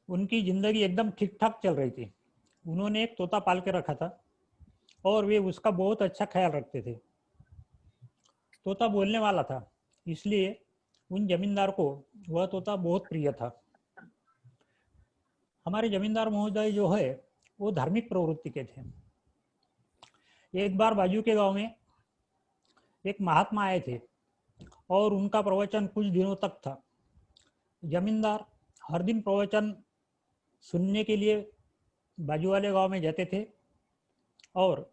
उनकी जिंदगी एकदम ठीक ठाक चल रही थी। उन्होंने एक तोता पाल के रखा था और वे उसका बहुत अच्छा ख्याल रखते थे। तोता बोलने वाला था, इसलिए उन जमींदार को वह तोता बहुत प्रिय था। हमारे जमींदार महोदय जो है वो धार्मिक प्रवृत्ति के थे। एक बार बाजू के गांव में एक महात्मा आए थे और उनका प्रवचन कुछ दिनों तक था। जमींदार हर दिन प्रवचन सुनने के लिए बाजू वाले गांव में जाते थे और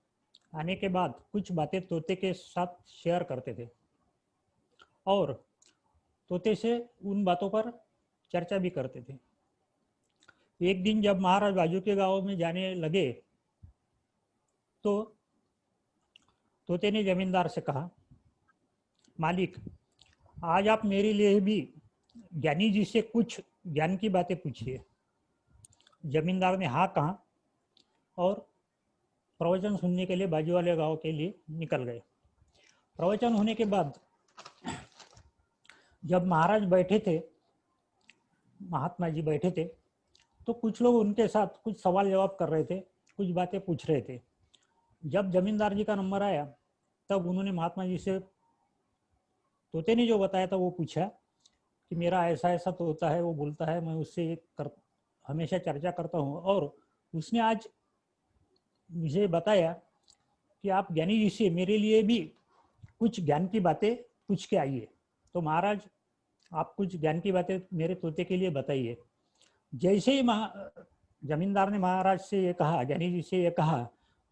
आने के बाद कुछ बातें तोते के साथ शेयर करते थे और तोते से उन बातों पर चर्चा भी करते थे। एक दिन जब महाराज बाजू के गांव में जाने लगे तो तोते ने जमींदार से कहा, मालिक, आज आप मेरे लिए भी ज्ञानी जी से कुछ ज्ञान की बातें पूछिए। जमींदार ने हाँ कहा और प्रवचन सुनने के लिए बाजू वाले गांव के लिए निकल गए। प्रवचन होने के बाद जब महाराज बैठे थे, महात्मा जी बैठे थे, तो कुछ लोग उनके साथ कुछ सवाल जवाब कर रहे थे, कुछ बातें पूछ रहे थे। जब जमींदार जी का नंबर आया तब उन्होंने महात्मा जी से तोते ने जो बताया था वो पूछा कि मेरा ऐसा ऐसा तोता है, वो बोलता है, मैं उससे हमेशा चर्चा करता हूँ और उसने आज मुझे बताया कि आप ज्ञानी जी से मेरे लिए भी कुछ ज्ञान की बातें पूछ के आइए। तो महाराज, आप कुछ ज्ञान की बातें मेरे तोते के लिए बताइए। जैसे ही जमींदार ने महाराज से ये कहा, ज्ञानी जी से ये कहा,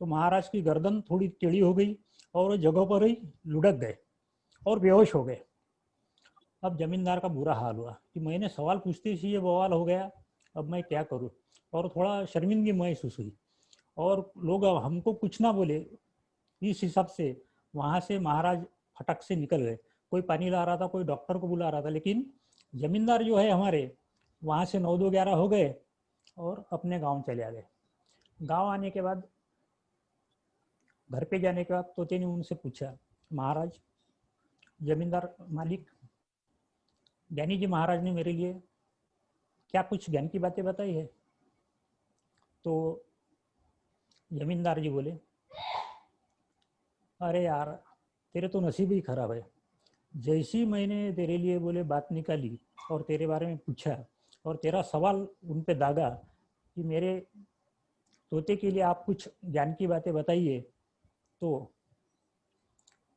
तो महाराज की गर्दन थोड़ी टेढ़ी हो गई और वो जगह पर ही लुढ़क गए और बेहोश हो गए। अब जमींदार का बुरा हाल हुआ कि मैंने सवाल पूछते ही ये बवाल हो गया, अब मैं क्या करूं, और थोड़ा शर्मिंदगी महसूस हुई और लोग अब हमको कुछ ना बोले, इस हिसाब से वहां से महाराज फटक से निकल गए। कोई पानी ला रहा था, कोई डॉक्टर को बुला रहा था, लेकिन जमींदार जो है हमारे वहां से 9-2-11 हो गए और अपने गांव चले आ गए। गांव आने के बाद, घर पे जाने के बाद तोते ने उनसे पूछा, महाराज, जमींदार मालिक, ज्ञानी जी महाराज ने मेरे लिए क्या कुछ ज्ञान की बातें बताई है? तो जमींदार जी बोले, अरे यार, तेरे तो नसीब ही खराब है। जैसी मैंने तेरे लिए बोले बात निकाली और तेरे बारे में पूछा और तेरा सवाल उन पे दागा कि मेरे तोते के लिए आप कुछ ज्ञान की बातें बताइए, तो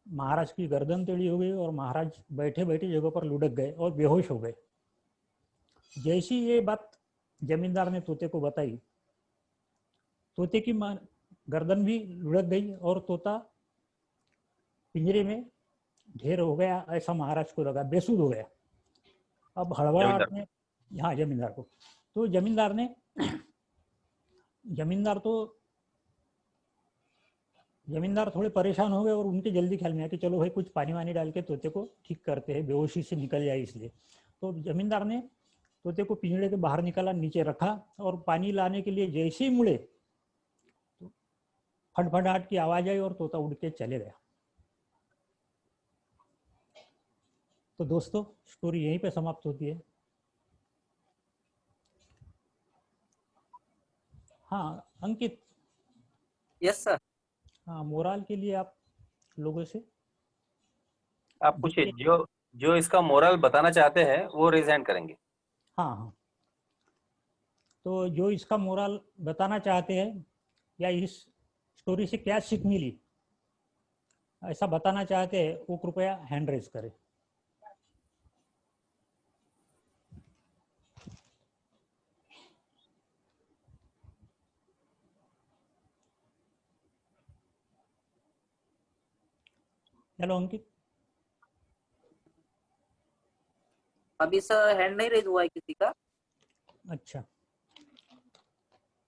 महाराज की गर्दन टेढ़ी हो गई और महाराज बैठे बैठे जगह पर लुढ़क गए और बेहोश हो गए। जैसी ये बात जमींदार ने तोते को बताई, तोते की गर्दन भी लुढ़क गई और तोता पिंजरे में ढेर हो गया, ऐसा महाराज को लगा, बेसुध हो गया। अब हड़बड़ाहट में, हाँ, जमींदार को, तो जमींदार थोड़े परेशान हो गए और उनके जल्दी ख्याल में आया कि चलो भाई कुछ पानी वानी डाल के तोते को ठीक करते हैं, बेहोशी से निकल जाए इसलिए। तो जमींदार ने तोते को पिंजड़े के बाहर निकाला, नीचे रखा और पानी लाने के लिए जैसे ही मुड़े तो फटफटाहट की आवाज आई और तोता उड़ के चले गया। तो दोस्तों, स्टोरी यहीं पे समाप्त होती है। हाँ अंकित। Yes sir. हाँ, मोराल के लिए आप लोगों से आप पूछिए, जो जो इसका मोरल बताना चाहते हैं वो रिजाइन करेंगे। हाँ हाँ, तो जो इसका मोरल बताना चाहते हैं या इस स्टोरी से क्या सीख मिली ऐसा बताना चाहते हैं, वो कृपया हैंड रेज करें। चलो अंकित। अभी सर हैंड नहीं रेज हुआ है किसी का। अच्छा,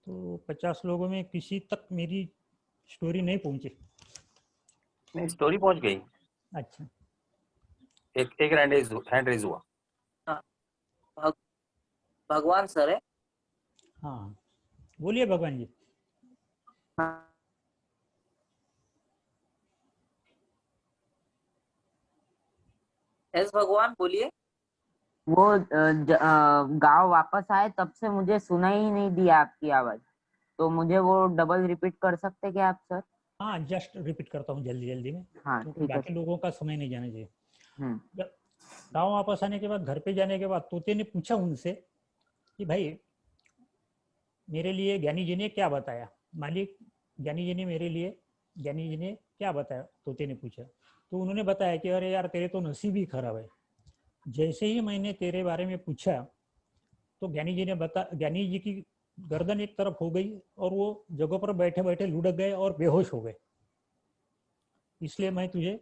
तो 50 लोगों में किसी तक मेरी स्टोरी नहीं पहुंची। नहीं, स्टोरी पहुंच गई। अच्छा, एक एक हैंड रेज हुआ। हाँ, भगवान सर है। हाँ, बोलिए भगवान जी। एस भगवान बोलिए। वो गांव वापस आए तब से मुझे सुनाई ही नहीं दिया आपकी आवाज, तो मुझे वो डबल रिपीट कर सकते क्या आप सर? हाँ, जस्ट रिपीट करता हूँ जल्दी जल्दी में, हाँ क्योंकि ठीक है बाकी लोगों का समय नहीं जाना चाहिए। हम्म जब गाँव वापस आने के बाद, घर पे जाने के बाद तोते ने पूछा उनसे कि भाई, मेरे लिए ज्ञानी जी ने क्या बताया, मालिक ज्ञानी जी ने मेरे लिए, ज्ञानी जी ने क्या बताया, तोते ने पूछा। तो उन्होंने बताया कि अरे यार, तेरे तो नसीब ही खराब है। जैसे ही मैंने तेरे बारे में पूछा, तो ज्ञानी जी की गर्दन एक तरफ हो गई और वो जगह पर बैठे बैठे लुढ़क गए और बेहोश हो गए। इसलिए मैं तुझे,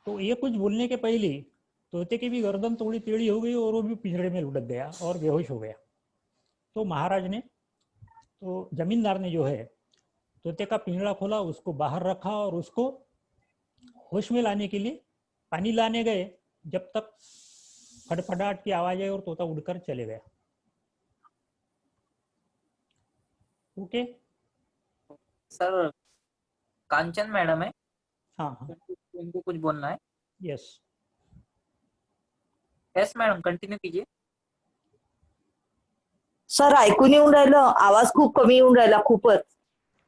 तो ये कुछ बोलने के पहले ही तोते की भी गर्दन थोड़ी टेढ़ी हो गई और वो भी पिंजरे में लुढ़क गया और बेहोश हो गया। तो महाराज ने, तो जमींदार ने जो है, तोते का पिंजरा खोला, उसको बाहर रखा और उसको होश में लाने के लिए पानी लाने गए, जब तक फटफटाहट की आवाज आई और तोता उड़कर चले गया। ओके। सर कांचन मैडम है, हाँ हाँ, उनको कुछ बोलना है। यस। यस मैडम, कंटिन्यू कीजिए। सर ऐकून येऊन राहिलं, आवाज खूप कमी येऊन राहिला खूपच.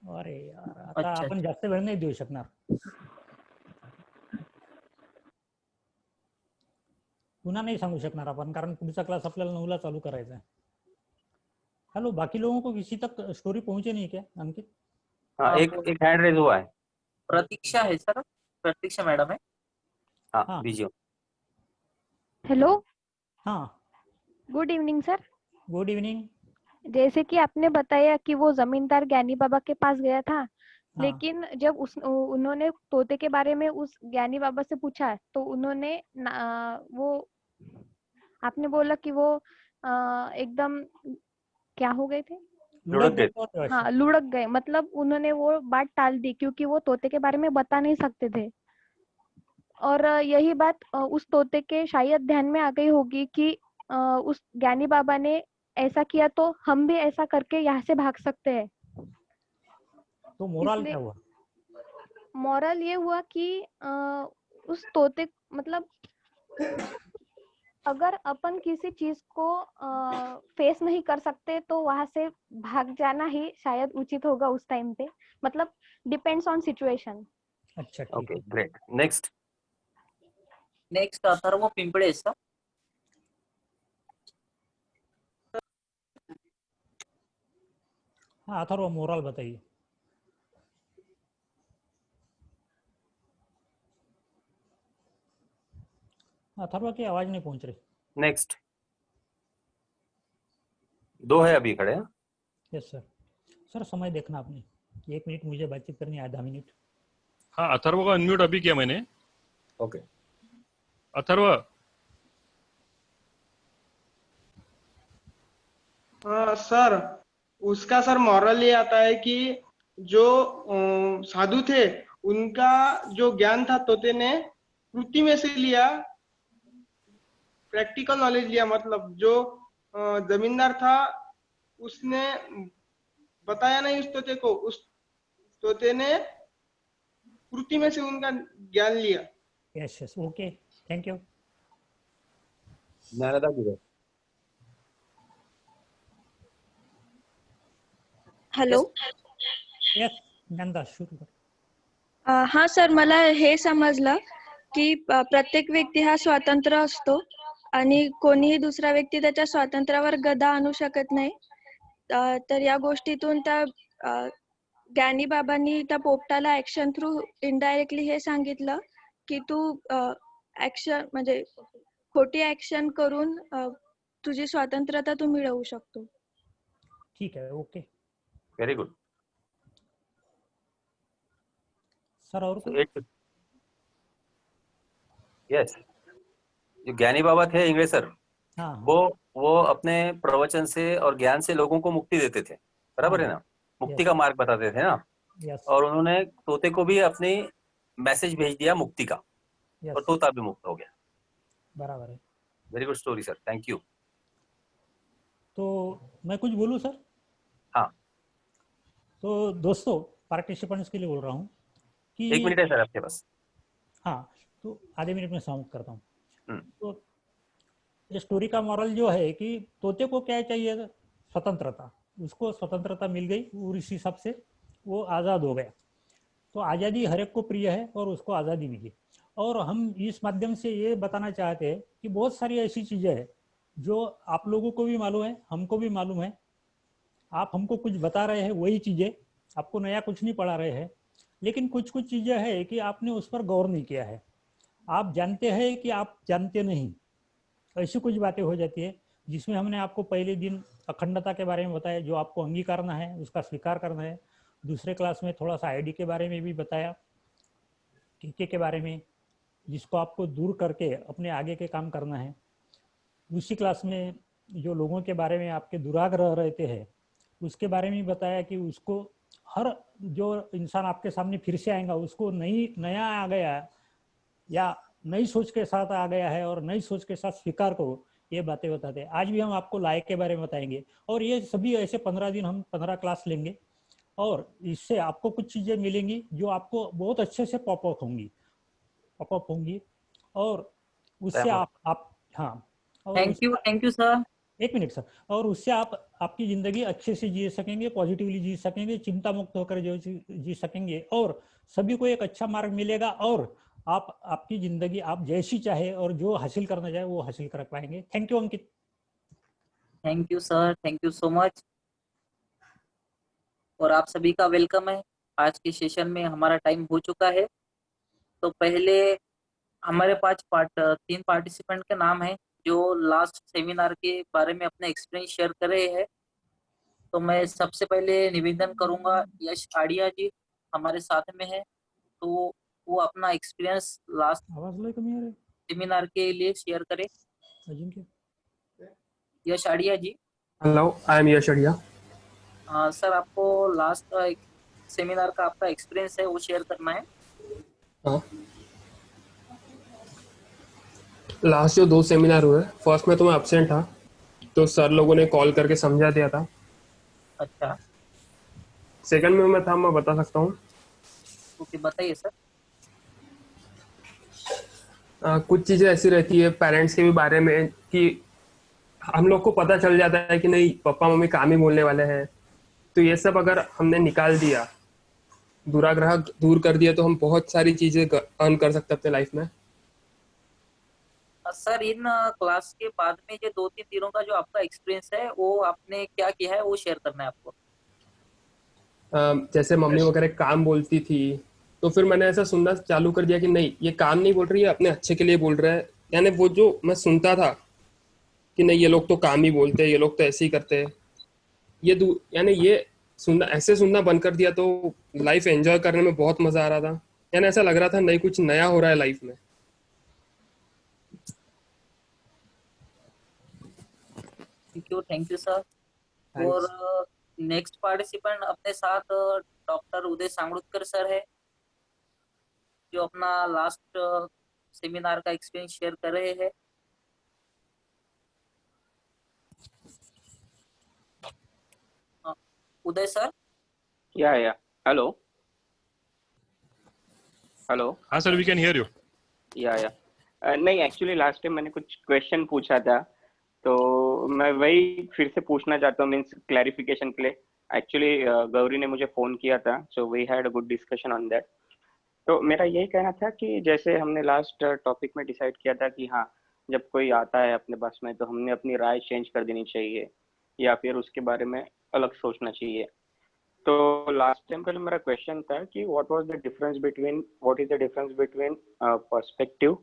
अरे यार, आता अच्छा आपण जास्त वेळ नाही देऊ शकणार. पुन्हा नाही सांगू शकणार आपण, कारण पुढचा क्लास आपल्याला 9ला चालू करायचा आहे. हेलो, बाकी लोगों को किसी तक स्टोरी पहुंचे नहीं क्या अंकित? हाँ, एक हैंड रेज हुआ है। प्रतीक्षा है सर, प्रतीक्षा मैडम है। हाँ, हाँ। दीजिए। हेलो, हाँ, good evening sir. Good evening. जैसे कि आपने बताया कि वो जमींदार ज्ञानी बाबा के पास गया था, हाँ, लेकिन जब उन्होंने तोते के बारे में उस ज्ञानी बाबा से पूछा, तो उन्होंने वो आपने बोला कि वो एकदम क्या हो गए थे? लुढ़क गए। और बेहोश। हाँ, लुढ़क गए, मतलब उन्होंने वो बात टाल दी क्योंकि वो तोते के बारे में बता नहीं सकते थे। और यही बात उस तोते के शायद ध्यान में आ गई होगी कि उस ज्ञानी बाबा ने ऐसा किया तो हम भी ऐसा करके यहाँ से भाग सकते हैं। तो मोरल इसलिए क्या हुआ? मॉरल ये हुआ कि उस तोते, मतलब अगर अपन किसी चीज को फेस नहीं कर सकते तो वहां से भाग जाना ही शायद उचित होगा उस टाइम पे, मतलब डिपेंड्स ऑन सिचुएशन। अच्छा, ठीक ओके, है। Great. Next. Next Atharva Pimple sir. हाँ, अथर्व मोरल बताइए। अथर्व की आवाज नहीं पहुंच रही। नेक्स्ट। 2 है अभी खड़े। Yes sir. सर समय देखना आपने, 1 मिनट मुझे बातचीत करनी है, आधा मिनट। हाँ, अथर्व को अनम्यूट अभी किया मैंने। ओके। अथर्व, सर उसका सर मॉरल ये आता है कि जो साधु थे उनका जो ज्ञान था तोते ने कृति में से लिया, प्रैक्टिकल नॉलेज लिया, मतलब जो जमींदार था उसने बताया नहीं उस तोते को, उस तोते ने कृति में से उनका ज्ञान लिया। Yes yes, okay, thank you. Gyanada किधर? हॅलो. यस, नंदा शुरू कर. हा सर, मला हे समजलं की प्रत्येक व्यक्ती हा स्वतंत्र असतो आणि कोणीही दुसरा व्यक्ती त्याच्या स्वातंत्र्यावर गदा आणू शकत नाही. तर या गोष्टीतून त्या ज्ञानी बाबांनी त्या पोपटाला ऍक्शन थ्रू इनडायरेक्टली हे सांगितलं की तू ऍक्शन म्हणजे खोटी ऍक्शन करून तुझी स्वातंत्र्यता तू मिळवू शकतो. ठीक है, ओके वेरी गुड सर. और कोई? यस, जो ज्ञानी बाबा थे इंग्लिश सर, हाँ वो अपने प्रवचन से और ज्ञान से लोगों को मुक्ति देते थे, बराबर है ना, मुक्ति यस का मार्ग बताते थे ना, यस और उन्होंने तोते को भी अपनी मैसेज भेज दिया मुक्ति का, और यस, तोता भी मुक्त हो गया. बराबर है. Very good story sir, thank you. तो मैं कुछ बोलूँ सर? हाँ. तो दोस्तों, पार्टिसिपेंट्स के लिए बोल रहा हूँ कि 1 मिनट है सर आपके पास. हाँ, तो आधे मिनट में समाप्त करता हूँ. तो ये स्टोरी का मॉरल जो है कि तोते को क्या चाहिए, स्वतंत्रता, उसको स्वतंत्रता मिल गई और इस हिसाब से वो आज़ाद हो गया। तो आज़ादी हर एक को प्रिय है और उसको आज़ादी मिली। और हम इस माध्यम से ये बताना चाहते हैं कि बहुत सारी ऐसी चीज़ें हैं जो आप लोगों को भी मालूम है, हमको भी मालूम है। आप हमको कुछ बता रहे हैं वही चीज़ें, आपको नया कुछ नहीं पढ़ा रहे हैं, लेकिन कुछ कुछ चीज़ें हैं कि आपने उस पर गौर नहीं किया है। आप जानते हैं कि आप जानते नहीं, ऐसी कुछ बातें हो जाती है जिसमें हमने आपको पहले दिन अखंडता के बारे में बताया, जो आपको अंगीकारना है, उसका स्वीकार करना है। दूसरे क्लास में थोड़ा सा आईडी के बारे में भी बताया, टीके के बारे में, जिसको आपको दूर करके अपने आगे के काम करना है। उसी क्लास में जो लोगों के बारे में आपके दुराग्रह रहते हैं उसके बारे में बताया कि उसको हर जो इंसान आपके सामने फिर से आएगा उसको नया आ गया या नई सोच के साथ आ गया है और नई सोच के साथ स्वीकार करो, ये बातें बताते हैं। आज भी हम आपको लायक के बारे में बताएंगे और ये सभी ऐसे 15 दिन हम 15 क्लास लेंगे और इससे आपको कुछ चीज़ें मिलेंगी जो आपको बहुत अच्छे से पॉपअप होंगी और उससे आप हाँ, और थैंक यू सर। एक मिनट सर। और उससे आप आपकी ज़िंदगी अच्छे से जी सकेंगे, पॉजिटिवली जी सकेंगे, चिंता मुक्त होकर जो जी सकेंगे और सभी को एक अच्छा मार्ग मिलेगा और आप आपकी ज़िंदगी आप जैसी चाहे और जो हासिल करना चाहे वो हासिल कर पाएंगे। Thank you Ankit. Thank you sir, thank you so much. और आप सभी का वेलकम है। आज के सेशन में हमारा टाइम हो चुका है। तो पहले हमारे पास 3 पार्टिसिपेंट के नाम है जो लास्ट सेमिनार के बारे में अपना एक्सपीरियंस शेयर कर रहे हैं। तो मैं सबसे पहले निवेदन करूंगा, यश आड़िया जी हमारे साथ में है, तो वो अपना एक्सपीरियंस लास्ट आवाज लय कमी आ रही सेमिनार के लिए शेयर करें। Ajinkya. Yash Adiya ji. Hello, I am Yash Adiya. Sir आपको लास्ट सेमिनार का आपका एक्सपीरियंस है वो शेयर करना है। हाँ, लास्ट जो 2 सेमिनार हुए, फर्स्ट में तो मैं एब्सेंट था, तो सर लोगों ने कॉल करके समझा दिया था। अच्छा, सेकंड में मैं था, मैं बता सकता हूँ। ओके बताइए सर। कुछ चीज़ें ऐसी रहती है पेरेंट्स के भी बारे में कि हम लोग को पता चल जाता है कि नहीं पापा मम्मी काम ही बोलने वाले हैं, तो ये सब अगर हमने निकाल दिया, दुराग्रह दूर कर दिया, तो हम बहुत सारी चीज़ें अर्न कर सकते अपने लाइफ में। सर इन क्लास के बाद में जो 2-3 दिनों का जो आपका एक्सपीरियंस है वो आपने क्या किया है वो शेयर करना है आपको। जैसे मम्मी वगैरह काम बोलती थी, तो फिर मैंने ऐसा सुनना चालू कर दिया कि नहीं, ये काम नहीं बोल रही है, अपने अच्छे के लिए बोल रहा है। यानी वो जो मैं सुनता था कि नहीं ये लोग तो काम ही बोलते हैं, ये लोग तो ऐसे ही करते हैं, यानी ये सुनना, ऐसे सुनना बंद कर दिया, तो लाइफ एंजॉय करने में बहुत मजा आ रहा था। यानी ऐसा लग रहा था नहीं कुछ नया हो रहा है लाइफ में। Thank you sir. और नेक्स्ट पार्टिसिपेंट अपने साथ डॉक्टर उदय सांगड़ुतकर सर है जो अपना लास्ट सेमिनार का एक्सपीरियंस शेयर कर रहे हैं। Uday sir. Yeah hello hello. हाँ sir, we can hear you. Yeah नहीं, एक्चुअली लास्ट टाइम मैंने कुछ क्वेश्चन पूछा था, तो मैं वही फिर से पूछना चाहता हूँ, मीन्स क्लैरिफिकेशन के लिए। एक्चुअली गौरी ने मुझे फोन किया था, so we had a good discussion on that. तो मेरा यही कहना था कि जैसे हमने लास्ट टॉपिक में डिसाइड किया था कि हाँ, जब कोई आता है अपने बस में तो हमने अपनी राय चेंज कर देनी चाहिए या फिर उसके बारे में अलग सोचना चाहिए। तो लास्ट टाइम पहले मेरा क्वेश्चन था कि what is the difference between perspective,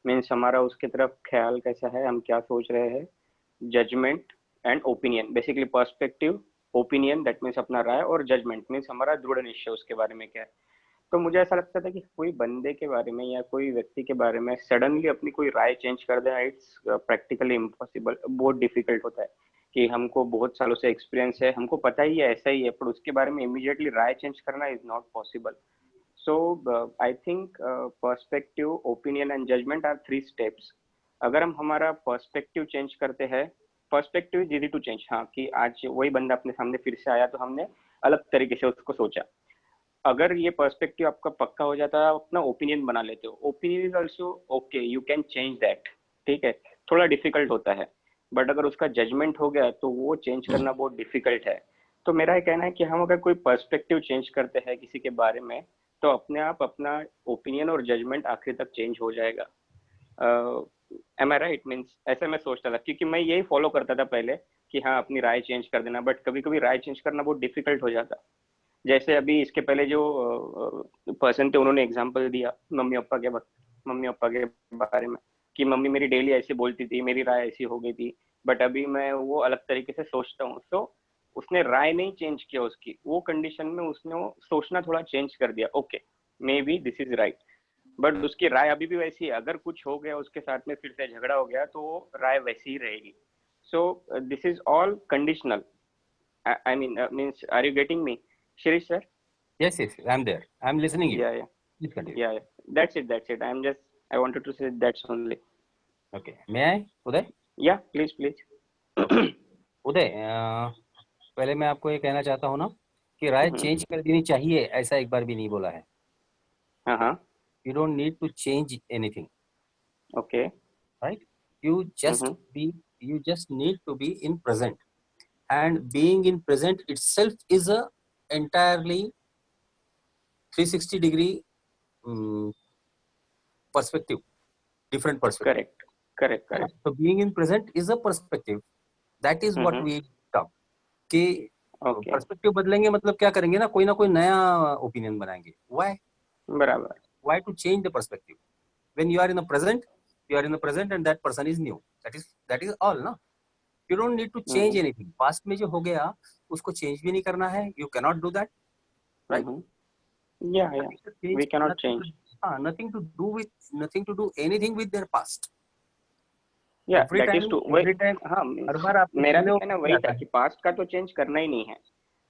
means हमारा उसकी तरफ ख्याल कैसा है, हम क्या सोच रहे हैं, judgment and opinion. Basically perspective, opinion that means अपना राय, और जजमेंट मीन्स हमारा दृढ़ निश्चय उसके बारे में क्या है। तो मुझे ऐसा लगता था कि कोई बंदे के बारे में या कोई व्यक्ति के बारे में सडनली अपनी कोई राय चेंज कर देना, इट्स प्रैक्टिकली इम्पॉसिबल, बहुत डिफिकल्ट होता है। कि हमको बहुत सालों से एक्सपीरियंस है, हमको पता ही है ऐसा ही है, पर उसके बारे में इमीडिएटली राय चेंज करना is not possible. So I think perspective, opinion and judgment are 3 steps. अगर हम हमारा पर्सपेक्टिव चेंज करते हैं, perspective is easy to change, हाँ, कि आज वही बंदा अपने सामने फिर से आया तो हमने अलग तरीके से उसको सोचा। अगर ये पर्सपेक्टिव आपका पक्का हो जाता है, आप अपना ओपिनियन बना लेते हो। Opinion is also okay, you can change that, ठीक है। थोड़ा डिफिकल्ट होता है, बट अगर उसका जजमेंट हो गया तो वो चेंज करना बहुत डिफिकल्ट है। तो मेरा ये कहना है कि हम अगर कोई पर्सपेक्टिव चेंज करते हैं किसी के बारे में, तो अपने आप अपना ओपिनियन और जजमेंट आखिर तक चेंज हो जाएगा। एम आई राइट? मीन्स ऐसे मैं सोचता था, क्योंकि मैं यही फॉलो करता था पहले कि हाँ अपनी राय चेंज कर देना, बट कभी कभी राय चेंज करना बहुत डिफिकल्ट हो जाता। जैसे अभी इसके पहले जो पर्सन थे उन्होंने एग्जांपल दिया मम्मी पापा के बारे में कि मम्मी मेरी डेली ऐसे बोलती थी, मेरी राय ऐसी हो गई थी, बट अभी मैं वो अलग तरीके से सोचता हूँ। तो उसने राय नहीं चेंज किया उसकी, वो कंडीशन में उसने वो सोचना थोड़ा चेंज कर दिया, okay may be this is right, but उसकी राय अभी भी वैसी है। अगर कुछ हो गया उसके साथ में, फिर से झगड़ा हो गया, तो वो राय वैसी ही रहेगी। So this is all conditional. I mean means are you getting me Shirish sir? Yes, yes, I'm there. I'm listening you. Yeah. Please continue. Yeah. That's it. I wanted to say that's only. Okay. May I, Uday? Yeah, please. Okay. उदय, पहले मैं आपको ये कहना चाहता हूँ ना कि राय change कर देनी चाहिए, ऐसा एक बार भी नहीं बोला है। हाँ। You don't need to change anything. Okay. Right? You just need to be in present. And being in present itself is a entirely 360 degree perspective, different perspective. Correct. So being in present is a perspective. That is what we talk. कि perspective बदलेंगे मतलब क्या करेंगे ना कोई नया opinion बनाएंगे. Why? बराबर. Why to change the perspective? When you are in the present, and that person is new. That is all, ना? You don't need to change anything. Past में जो हो गया उसको change भी नहीं करना है. You cannot do that, right? Yeah. We cannot change. Nothing to do anything with their past. Yeah, every that time, is to every time, हाँ, हर बार आप मेरा भी कहना वही था कि पास्ट का तो चेंज करना ही नहीं है,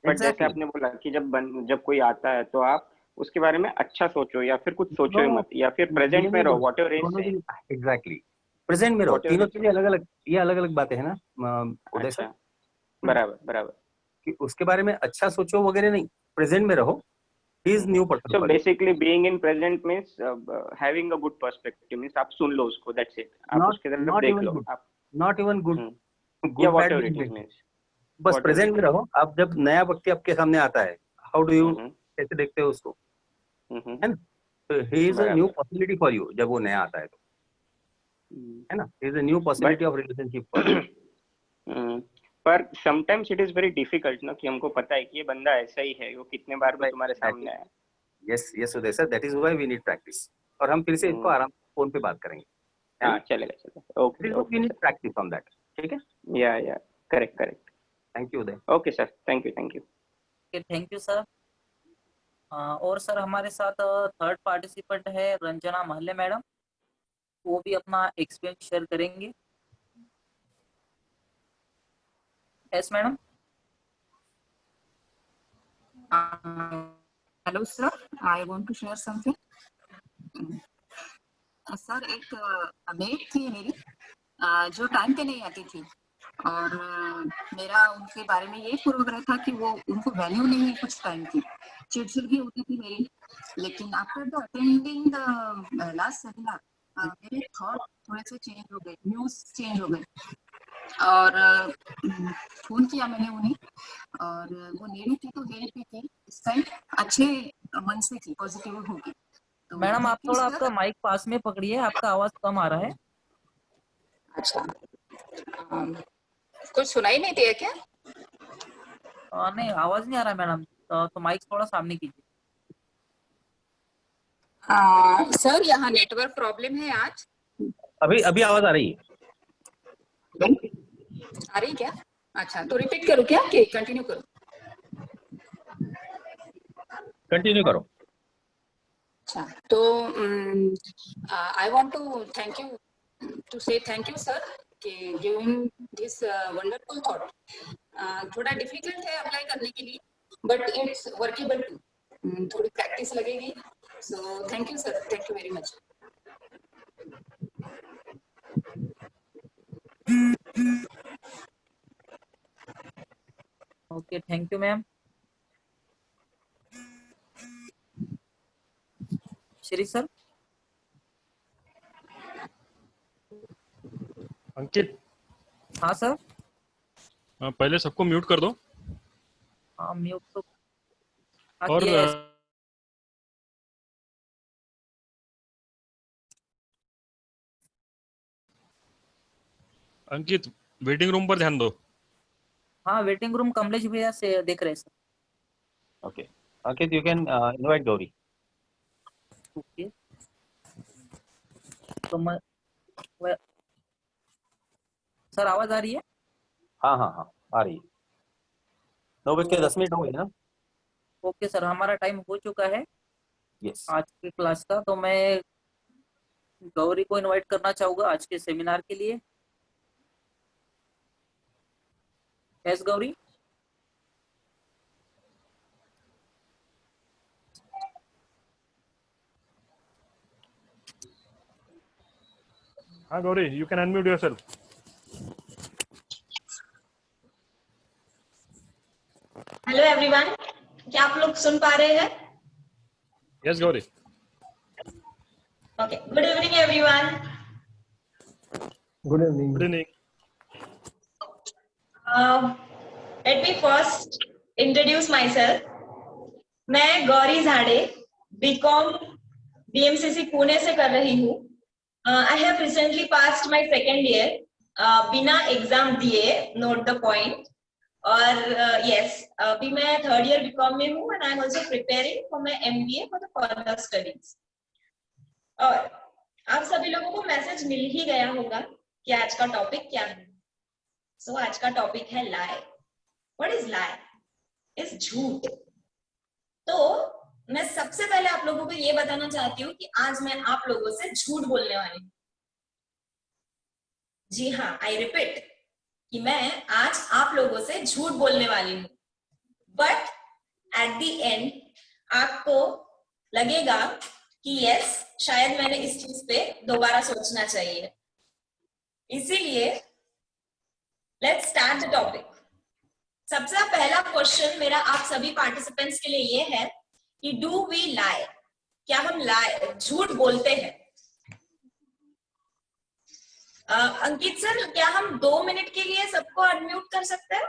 बट जैसे आपने बोला कि जब कोई आता है तो आप उसके बारे में अच्छा सोचो या फिर कुछ सोचो ही मत, या फिर प्रेजेंट में रहो, whatever is saying. Exactly, present में रहो। तीनों चीजें अलग अलग बातें हैं ना उदय सर। बराबर कि उसके बारे में अच्छा सोचो वगैरह नहीं, प्रेजेंट में रहो। He is new person. So basically being in present means having a good perspective, means आप सुन लो उसको, that's it. आप उसके तरफ देख लो। Not even good. Yeah, whatever it is means. बस प्रेजेंट में रहो। आप जब नया व्यक्ति आपके सामने आता है, how do you कैसे देखते हो उसको, है ना? So he is a new possibility for you जब वो नया आता है तो, है ना? He is a new possibility of relationship for you. पर sometimes it is very difficult ना, कि हमको पता है कि ये बंदा ऐसा ही है, वो कितने बार भी तुम्हारे सामने आया। Yes Uday sir, that is why we need practice. और हम फिर से इसको आराम से फोन पे बात करेंगे। हाँ चलेगा। Okay, we need practice on that. ठीक है? Yeah correct. Thank you Uday. Okay sir, thank you. Okay, thank you sir. और सर हमारे साथ थर्ड पार्टिसिपेंट है रंजना महले मैडम, वो भी अपना एक्सपीरियंस शेयर करेंगे। Yes, madam. Hello, sir. I want to share something. Sir एक मेट थी मेरी, जो टाइम पे नहीं आती थी, और मेरा उनके बारे में ये पूर्वाग्रह था कि वो उनको वैल्यू नहीं है कुछ टाइम की, चिड़चिड़ भी होती थी मेरी। लेकिन after the attending the last seminar मेरे थॉट थोड़े से चेंज हो गए, न्यूज चेंज हो गए, और फोन किया मैंने उन्हें, और वो लेडी थी तो हेल्प भी की, इस टाइम अच्छे मन से थी, पॉजिटिव होगी। तो मैडम आप थोड़ा आपका माइक पास में पकड़िए, आपका आवाज कम आ रहा है। अच्छा, कुछ सुनाई नहीं दिया क्या? नहीं, आवाज नहीं आ रहा मैडम, तो माइक थोड़ा सामने कीजिए। सर यहाँ नेटवर्क प्रॉब्लम है आज। अभी आवाज आ रही है? आ रही क्या? अच्छा, तो रिपीट करूँ क्या कि कंटिन्यू करूँ? कंटिन्यू करो। अच्छा, तो I want to thank you, to say thank you sir कि गिविंग दिस वंडरफुल थॉट। थोड़ा डिफिकल्ट है अप्लाई करने के लिए, बट इट्स वर्केबल टू, थोड़ी प्रैक्टिस लगेगी। So thank you sir, thank you very much. Okay, thank you ma'am. Shri sir. Ankit, हाँ sir. पहले सबको म्यूट कर दो। हाँ म्यूट तो हाँ, और किया है। अंकित, वेटिंग रूम पर ध्यान दो। हाँ वेटिंग रूम कमलेश भैया से देख रहे हैं sir. Okay. Ankit, you can invite Gauri. Okay तो सर आवाज आ रही है? हाँ हाँ हाँ आ रही है। 9:10 हो गई ना? ओके सर, हमारा टाइम हो चुका है यस। आज की क्लास का। तो मैं गौरी को इनवाइट करना चाहूंगा आज के सेमिनार के लिए। यस गौरी। हाँ Gauri, you can unmute yourself. Hello everyone, क्या आप लोग सुन पा रहे हैं? Yes Gauri. Okay, good evening everyone. Good evening. Good evening. Let me first introduce my self. मैं गौरी झाड़े बीकॉम बीएमसीसी पुणे से कर रही हूँ। I have recently passed my second year बिना एग्जाम दिए, नोट द पॉइंट। और यस अभी मैं थर्ड ईयर बीकॉम में हूँ and I am also preparing for my MBA for the further studies. और आप सभी लोगों को मैसेज मिल ही गया होगा कि आज का टॉपिक क्या है। सो आज का टॉपिक है lie. What is lie? Is झूठ। तो मैं सबसे पहले आप लोगों को ये बताना चाहती हूँ कि आज मैं आप लोगों से झूठ बोलने वाली हूँ। जी हाँ, आई रिपीट कि मैं आज आप लोगों से झूठ बोलने वाली हूँ। बट एट द एंड आपको लगेगा कि यस, शायद मैंने इस चीज पे दोबारा सोचना चाहिए। इसीलिए लेट्स स्टार्ट द टॉपिक। सबसे पहला क्वेश्चन मेरा आप सभी पार्टिसिपेंट्स के लिए ये है कि डू वी लाई? क्या हम झूठ बोलते हैं? अंकित सर, क्या हम 2 मिनट के लिए सबको अनम्यूट कर सकते हैं?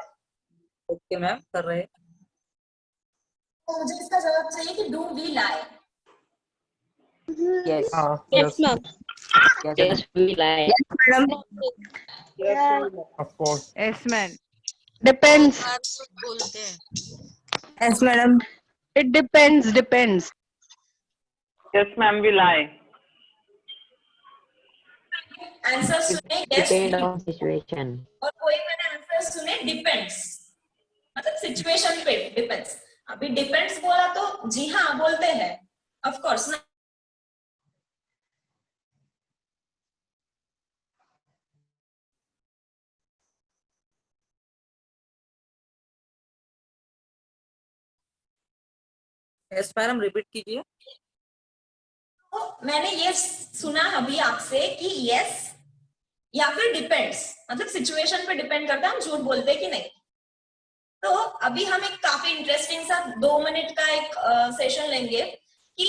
ओके मैम, कर रहे हैं। तो मुझे इसका जवाब चाहिए कि do we lie? Yes yes ma'am. Yes we lie. Of course. Yes ma'am. Depends. बोलते हैं। Yes madam. It depends. Yes ma'am, we lie. Answer सुने यस डिपेंड ऑन सिचुएशन। और कोई मैंने आंसर सुने डिपेंड्स, मतलब सिचुएशन पे डिपेंड्स। अभी डिपेंड्स बोला तो जी हाँ बोलते हैं, ऑफ कोर्स ना। यस मैडम, रिपीट कीजिए। तो मैंने ये सुना अभी आपसे कि यस या फिर डिपेंड्स, मतलब सिचुएशन पे डिपेंड करता है हम झूठ बोलते कि नहीं। तो अभी हम एक काफी इंटरेस्टिंग सा 2 मिनट का एक सेशन लेंगे कि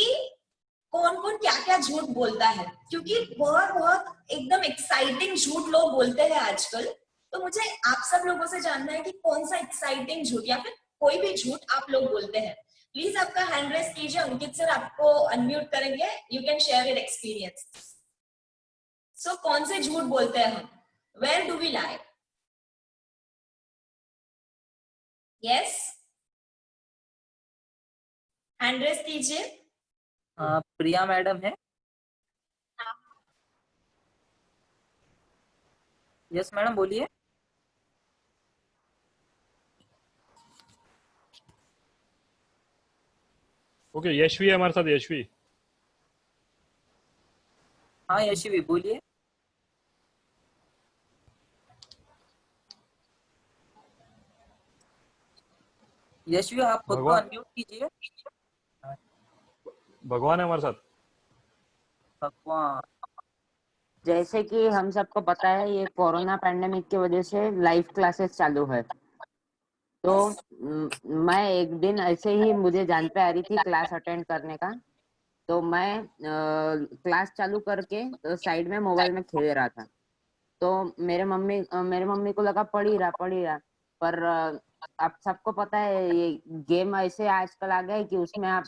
कौन कौन क्या क्या झूठ बोलता है, क्योंकि बहुत बहुत एकदम एक्साइटिंग झूठ लोग बोलते हैं आजकल। तो मुझे आप सब लोगों से जानना है कि कौन सा एक्साइटिंग झूठ या फिर कोई भी झूठ आप लोग बोलते हैं। प्लीज आपका हैंड रेस कीजिए। अंकित सर आपको अनम्यूट करेंगे, you can share your experience. So कौन से झूठ बोलते हैं हम? Where do we lie? Yes, hand raise कीजिए। प्रिया मैडम है। यस मैडम, बोलिए। ओके, यशवी है हमारे साथ। यशवी। हाँ यशवी, बोलिए। यशवी, आप खुद को अनम्यूट कीजिए। भगवान है हमारे साथ। भगवान। जैसे कि हम सबको पता है, ये कोरोना पैंडेमिक की वजह से लाइव क्लासेस चालू है। तो मैं एक दिन ऐसे ही मुझे जान पे आ रही थी क्लास अटेंड करने का, तो मैं क्लास चालू करके तो साइड में मोबाइल में खेल रहा था। तो मेरे मम्मी को लगा पढ़ ही रहा, पर आप सबको पता है ये गेम ऐसे आजकल आ गए कि उसमें आप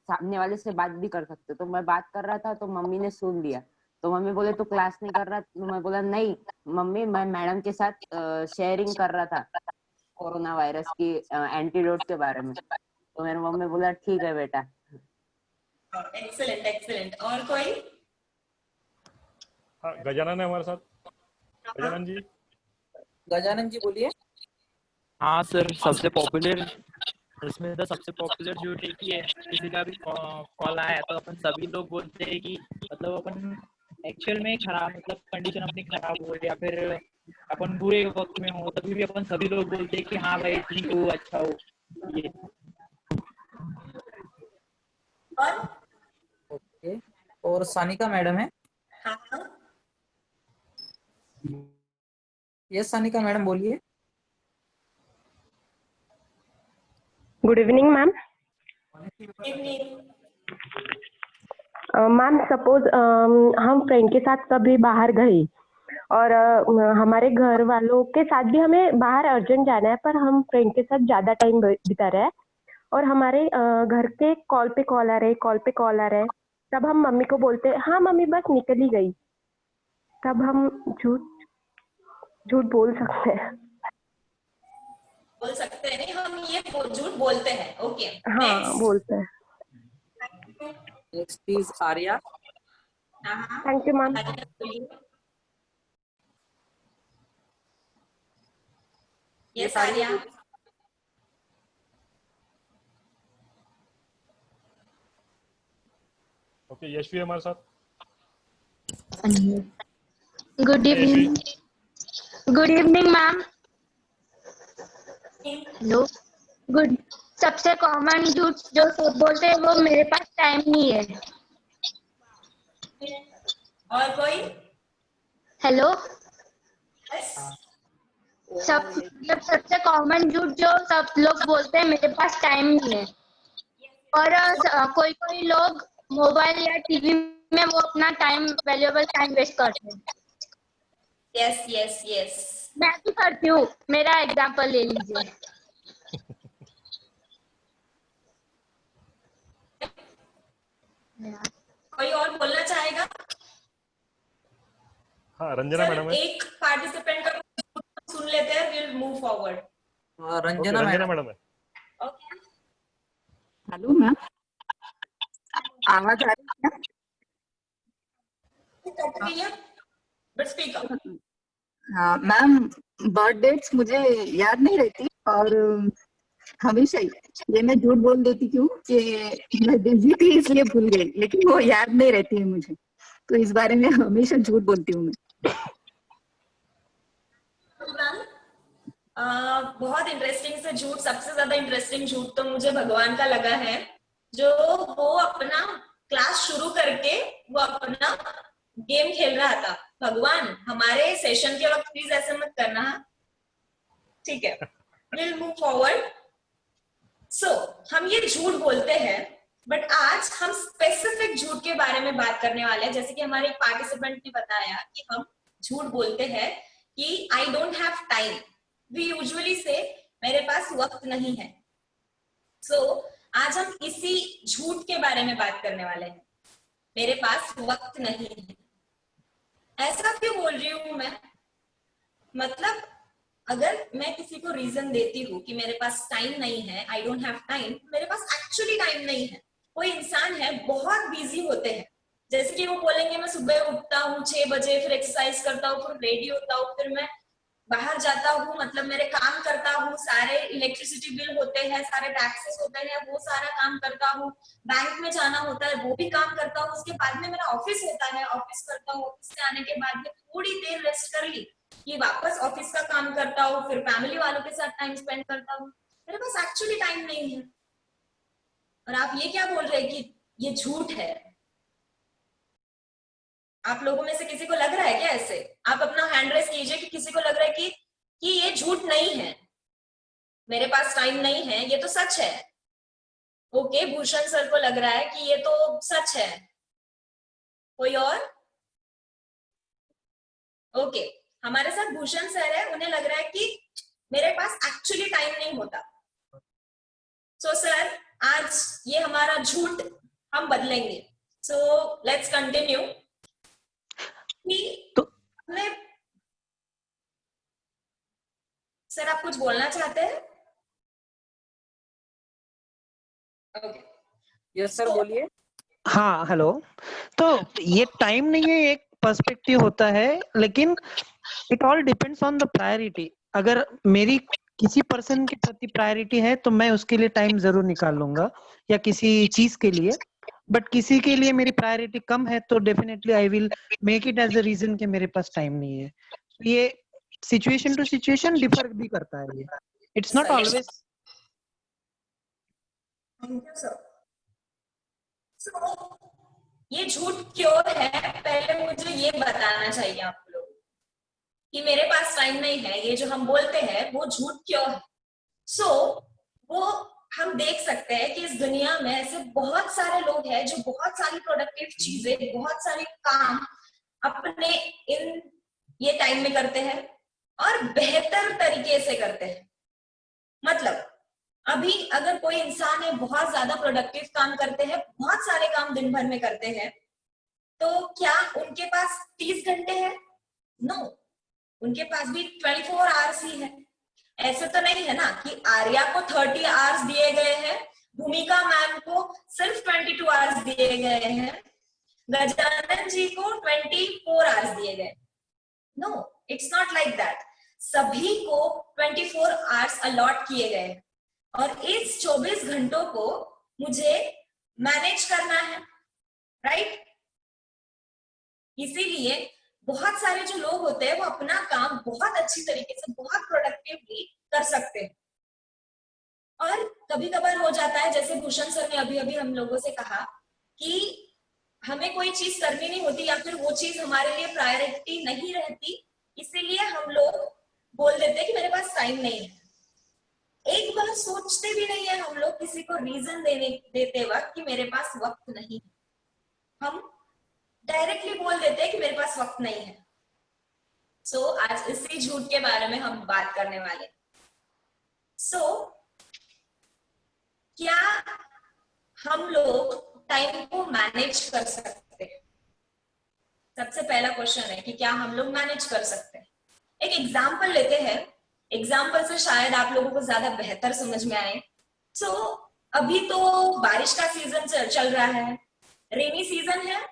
सामने वाले से बात भी कर सकते हो। तो मैं बात कर रहा था तो मम्मी ने सुन लिया, तो मम्मी बोले तू क्लास नहीं कर रहा? तो मैं बोला नहीं मम्मी, मैं मैडम के साथ शेयरिंग कर रहा था कोरोना वायरस की एंटीडोट के बारे में। तो मेरी मम्मी बोला ठीक है बेटा। Excellent excellent. और कोई? हाँ, गजानन है हमारे साथ। गजानन जी बोलिए। हाँ सर, सबसे पॉपुलर इसमें तो सबसे पॉपुलर जो है कि किसी का भी कॉल आया तो अपन सभी लोग बोलते हैं कि मतलब अपन एक्चुअल में खराब, मतलब कंडीशन अपनी खराब हो या फिर अपन बुरे वक्त में हो, तभी भी अपन सभी लोग बोलते हैं कि हाँ भाई ठीक हो, अच्छा हो। ये ओके, और सानिका मैडम है। यस सानिका मैडम बोलिए। Good evening ma'am. Ma'am suppose हम फ्रेंड के साथ कभी बाहर गए और हमारे घर वालों के साथ भी हमें बाहर अर्जेंट जाना है, पर हम फ्रेंड के साथ ज्यादा टाइम बिता रहे हैं और हमारे घर के कॉल पे कॉल आ रहे हैं, तब हम मम्मी को बोलते हैं हाँ मम्मी बस निकल ही गई, तब हम झूठ बोल सकते हैं? बोल सकते हैं नहीं, हम ये झूठ बोलते हैं। ओके हाँ बोलते हैं। Next please Arya. Thank you ma'am. Yes Arya. Okay, Yashvi हमारे साथ। Good evening. Good evening ma'am. Hello. Good. सबसे कॉमन झूठ जो सब बोलते हैं वो मेरे पास टाइम नहीं है। और कोई? हेलो। सबसे कॉमन झूठ जो सब लोग बोलते हैं मेरे पास टाइम नहीं है। और कोई कोई लोग मोबाइल या टीवी में वो अपना टाइम, वैल्यूएबल टाइम वेस्ट करते हैं। Yes yes yes. मैं भी करती हूँ, मेरा एग्जांपल ले लीजिए। कोई और बोलना चाहेगा? हाँ, रंजना मैडम है। एक पार्टिसिपेंट का सुन लेते हैं, will move forward. Ranjana madam है। ओके। हेलो मैम, आवाज आ रही है? But speak up. हाँ मैम, बर्थ डेट्स मुझे याद नहीं रहती और हमेशा ये मैं झूठ बोल देती क्यों कि मैं बिजी थी इसलिए भूल गई, लेकिन वो याद नहीं रहती है मुझे, तो इस बारे में हमेशा झूठ बोलती हूँ मैं। बहुत इंटरेस्टिंग से झूठ, सबसे ज्यादा इंटरेस्टिंग झूठ तो मुझे भगवान का लगा है, जो वो अपना क्लास शुरू करके वो अपना गेम खेल रहा था। भगवान हमारे सेशन के वक्त प्लीज ऐसे मत करना, ठीक है? Will move forward. सो हम ये झूठ बोलते हैं, बट आज हम स्पेसिफिक झूठ के बारे में बात करने वाले हैं। जैसे कि हमारे एक पार्टिसिपेंट ने बताया कि हम झूठ बोलते हैं कि I don't have time. We usually say मेरे पास वक्त नहीं है। सो आज हम इसी झूठ के बारे में बात करने वाले हैं, मेरे पास वक्त नहीं है। ऐसा क्यों बोल रही हूं मैं? मतलब अगर मैं किसी को रीजन देती हूँ कि मेरे पास टाइम नहीं है, आई डोंट हैव टाइम, मेरे पास एक्चुअली टाइम नहीं है। कोई इंसान है बहुत बिजी होते हैं, जैसे कि वो बोलेंगे मैं सुबह उठता हूँ 6 बजे, फिर एक्सरसाइज करता हूँ, फिर रेडी होता हूँ, फिर मैं बाहर जाता हूँ, मतलब मेरे काम करता हूँ, सारे इलेक्ट्रिसिटी बिल होते हैं, सारे टैक्सेस होते हैं, वो सारा काम करता हूँ, बैंक में जाना होता है वो भी काम करता हूँ, उसके बाद में मेरा ऑफिस होता है, ऑफिस करता हूँ, ऑफिस से आने के बाद में थोड़ी देर रेस्ट कर ली, ये वापस ऑफिस का काम करता हूँ, फिर फैमिली वालों के साथ टाइम स्पेंड करता हूँ। मेरे पास एक्चुअली टाइम नहीं है। और आप ये क्या बोल रहे हैं कि ये झूठ है? आप लोगों में से किसी को लग रहा है क्या ऐसे? आप अपना हैंड रेस कीजिए कि किसी को लग रहा है कि ये झूठ नहीं है, मेरे पास टाइम नहीं है, ये तो सच है। ओके, भूषण सर को लग रहा है कि ये तो सच है। कोई और? ओके, हमारे साथ भूषण सर है, उन्हें लग रहा है कि मेरे पास एक्चुअली टाइम नहीं होता। सो सर, आज ये हमारा झूठ हम बदलेंगे। So let's continue. सर, आप कुछ बोलना चाहते हैं? ओके, यस सर, बोलिए। हाँ, हेलो। तो ये टाइम नहीं है, एक पर्सपेक्टिव होता है, लेकिन it all depends on the priority. अगर मेरी किसी पर्सन के प्रति प्रायोरिटी है तो मैं उसके लिए टाइम जरूर निकाल लूंगा, या किसी चीज के लिए। बट किसी के लिए मेरी प्रायोरिटी कम है तो definitely I will make it as a reason कि मेरे पास टाइम नहीं है। ये सिचुएशन टू सिचुएशन डिफर भी करता है। ये it's not always. Thank you sir. So ये झूठ क्यों है, पहले मुझे ये बताना चाहिए आप लोग कि मेरे पास टाइम नहीं है, ये जो हम बोलते हैं वो झूठ क्यों है। सो वो हम देख सकते हैं कि इस दुनिया में ऐसे बहुत सारे लोग हैं जो बहुत सारी प्रोडक्टिव चीजें, बहुत सारे काम अपने इन ये टाइम में करते हैं और बेहतर तरीके से करते हैं। मतलब अभी अगर कोई इंसान है, बहुत ज्यादा प्रोडक्टिव काम करते हैं, बहुत सारे काम दिन भर में करते हैं, तो क्या उनके पास 30 घंटे हैं? नो, उनके पास भी 24 आवर्स ही है। ऐसे तो नहीं है ना कि आर्या को 30 आवर्स दिए गए हैं, भूमिका मैम को सिर्फ 22 आवर्स दिए गए हैं, गजानन जी को 24 आवर्स दिए गए। No, it's not like that. सभी को 24 आवर्स अलॉट किए गए और इस 24 घंटों को मुझे मैनेज करना है, राइट? इसीलिए बहुत सारे जो लोग होते हैं वो अपना काम बहुत अच्छी तरीके से, बहुत प्रोडक्टिवली कर सकते हैं। और कभी कभार हो जाता है, जैसे भूषण सर ने अभी अभी हम लोगों से कहा कि हमें कोई चीज करनी नहीं होती या फिर वो चीज हमारे लिए प्रायोरिटी नहीं रहती, इसीलिए हम लोग बोल देते हैं कि मेरे पास टाइम नहीं है। एक बार सोचते भी नहीं है हम लोग किसी को रीजन देते वक्त कि मेरे पास वक्त नहीं है। हम डायरेक्टली बोल देते हैं कि मेरे पास वक्त नहीं है। सो आज इसी झूठ के बारे में हम बात करने वाले। सो क्या हम लोग टाइम को मैनेज कर सकते हैं? सबसे पहला क्वेश्चन है कि क्या हम लोग मैनेज कर सकते हैं। एक एग्जाम्पल लेते हैं, एग्जाम्पल से शायद आप लोगों को ज्यादा बेहतर समझ में आए। सो अभी तो बारिश का सीजन चल रहा है, रेनी सीजन है,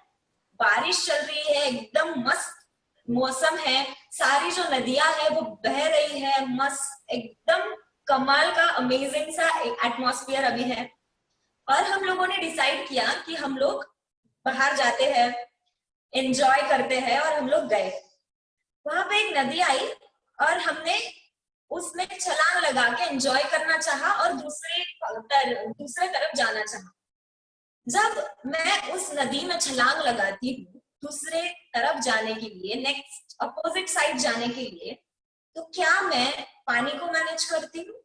बारिश चल रही है, एकदम मस्त मौसम है, सारी जो नदियां है वो बह रही है, मस्त एकदम कमाल का अमेजिंग सा एटमॉस्फेयर अभी है। और हम लोगों ने डिसाइड किया कि हम लोग बाहर जाते हैं, एंजॉय करते हैं, और हम लोग गए। वहां पे एक नदी आई और हमने उसमें छलांग लगा के एंजॉय करना चाहा और दूसरे तरफ जाना चाहा। जब मैं उस नदी में छलांग लगाती हूँ दूसरे तरफ जाने के लिए, नेक्स्ट अपोजिट साइड जाने के लिए, तो क्या मैं पानी को मैनेज करती हूँ?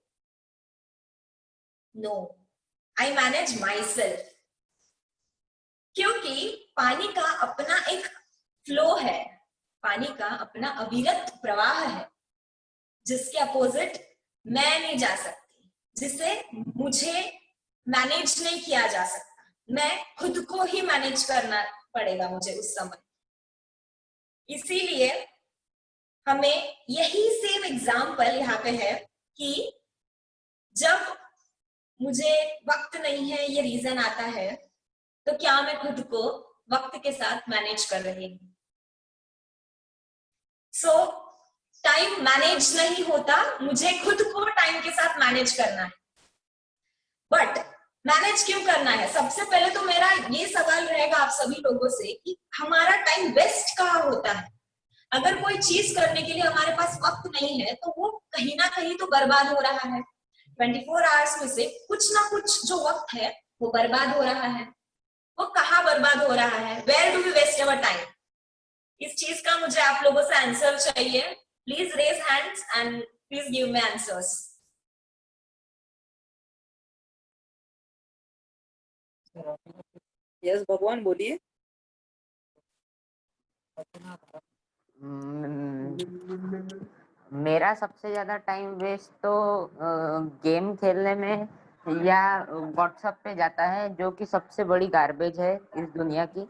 No, I manage myself. क्योंकि पानी का अपना एक फ्लो है, पानी का अपना अविरत प्रवाह है, जिसके अपोजिट मैं नहीं जा सकती, जिसे मुझे मैनेज नहीं किया जा सकता। मैं खुद को ही मैनेज करना पड़ेगा मुझे उस समय। इसीलिए हमें यही सेम एग्जाम्पल यहाँ पे है कि जब मुझे वक्त नहीं है ये रीजन आता है, तो क्या मैं खुद को वक्त के साथ मैनेज कर रही हूँ? सो टाइम मैनेज नहीं होता, मुझे खुद को टाइम के साथ मैनेज करना है। बट मैनेज क्यों करना है? सबसे पहले तो मेरा ये सवाल रहेगा आप सभी लोगों से कि हमारा टाइम वेस्ट कहाँ होता है? अगर कोई चीज करने के लिए हमारे पास वक्त नहीं है तो वो कहीं ना कहीं तो बर्बाद हो रहा है। 24 आवर्स में से कुछ ना कुछ जो वक्त है वो बर्बाद हो रहा है। वो कहाँ बर्बाद हो रहा है? Where do we waste our time? इस चीज का मुझे आप लोगों से आंसर चाहिए। Please raise hands and please give me answers. Yes Bhagwan, बोलिए। मेरा सबसे ज्यादा टाइम वेस्ट तो गेम खेलने में या व्हाट्सएप पे जाता है, जो कि सबसे बड़ी गार्बेज है इस दुनिया की।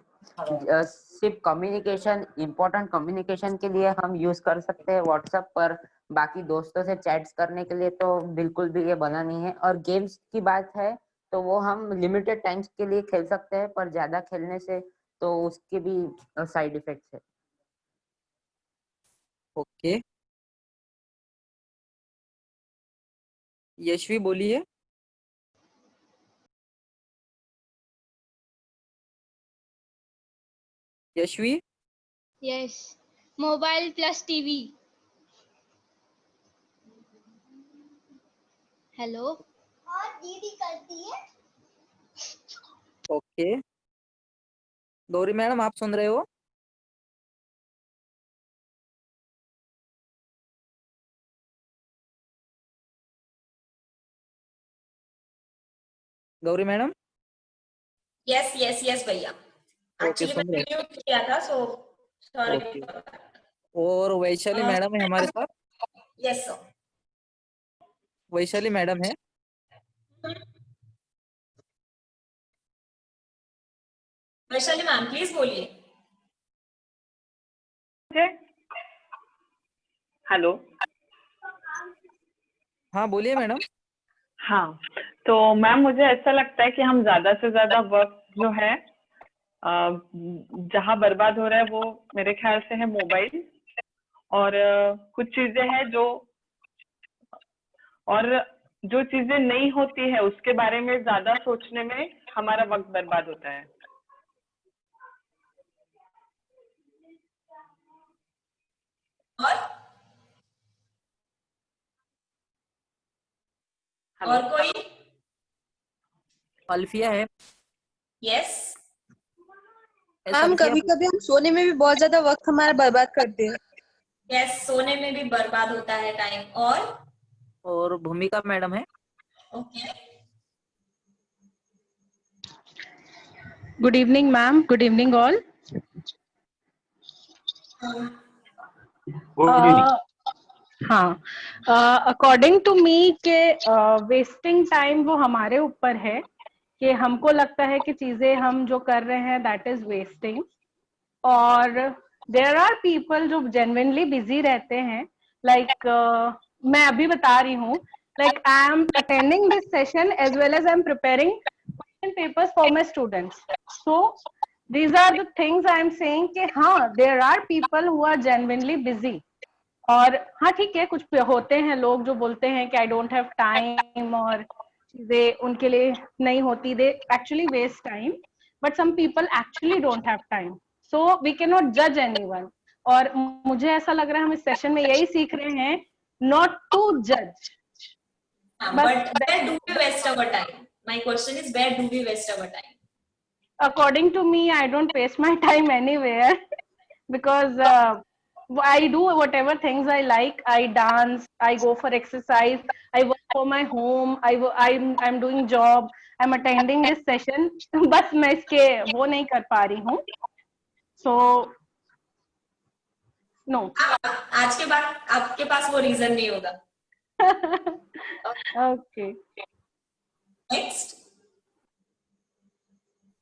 सिर्फ कम्युनिकेशन, इम्पोर्टेंट कम्युनिकेशन के लिए हम यूज कर सकते हैं व्हाट्सएप पर, बाकी दोस्तों से चैट्स करने के लिए तो बिल्कुल भी ये बना नहीं है। और गेम्स की बात है तो वो हम लिमिटेड टाइम्स के लिए खेल सकते हैं, पर ज्यादा खेलने से तो उसके भी साइड इफेक्ट्स है। ओके, यशवी बोलिए। Yashvi. Yes, mobile plus TV. Hello. और दीदी करती है। ओके, गौरी मैडम आप सुन रहे हो? Gauri madam. Yes yes yes भैया, ओके, एक्चुअली सुन मैंने रहे म्यूट किया था, सो हैं। सॉरी। ओके, और वैशाली मैडम है हमारे साथ। Yes sir. वैशाली मैडम है। वैशाली मैम प्लीज बोलिए। हेलो। हाँ बोलिए मैडम। हाँ, तो मैम मुझे ऐसा लगता है कि हम ज्यादा से ज्यादा वक्त जो है जहाँ बर्बाद हो रहा है वो मेरे ख्याल से है मोबाइल, और कुछ चीजें हैं जो चीजें नहीं होती है उसके बारे में ज्यादा सोचने में हमारा वक्त बर्बाद होता है। और कोई? अल्फिया है। यस मैम, कभी कभी हम सोने में भी बहुत ज्यादा वक्त हमारा बर्बाद करते हैं। यस, सोने में भी बर्बाद होता है टाइम। और भूमिका मैडम है। Okay, good evening ma'am, good evening all. हाँ, अकॉर्डिंग टू मी के वेस्टिंग टाइम वो हमारे ऊपर है कि हमको लगता है कि चीजें हम जो कर रहे हैं दैट इज वेस्टिंग। और देयर आर पीपल जो जेन्युइनली बिजी रहते हैं, लाइक मैं अभी बता रही हूँ, like I am attending this session as well as I am preparing question papers for my students. So these are the things I am saying कि हाँ, there are people who are genuinely busy। और हाँ ठीक है, कुछ होते हैं लोग जो बोलते हैं कि आई डोंट हैव टाइम और चीजें उनके लिए नहीं होती, they actually waste time, but some people actually don't have time, so we can not जज एनीवन। और मुझे ऐसा लग रहा है हम इस सेशन में यही सीख रहे हैं, नॉट टू जज। but where do we waste our time? My question is, where do we waste our time? According to me, I don't waste my time anywhere because I do whatever things I like. I dance, I go for exercise, I work for my home, I'm doing job, I'm attending this session। बस मैं इसके वो नहीं कर पा रही हूँ, so no। आज के बाद आपके पास वो रीजन नहीं होगा। Okay।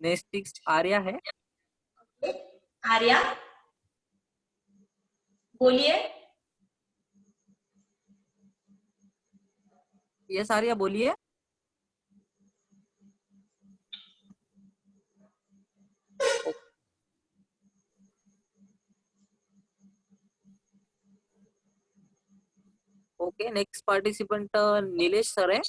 नेक्स्ट आर्या है। आर्या बोलिए। यस आर्या बोलिए। Okay, next participant Nilesh sir है।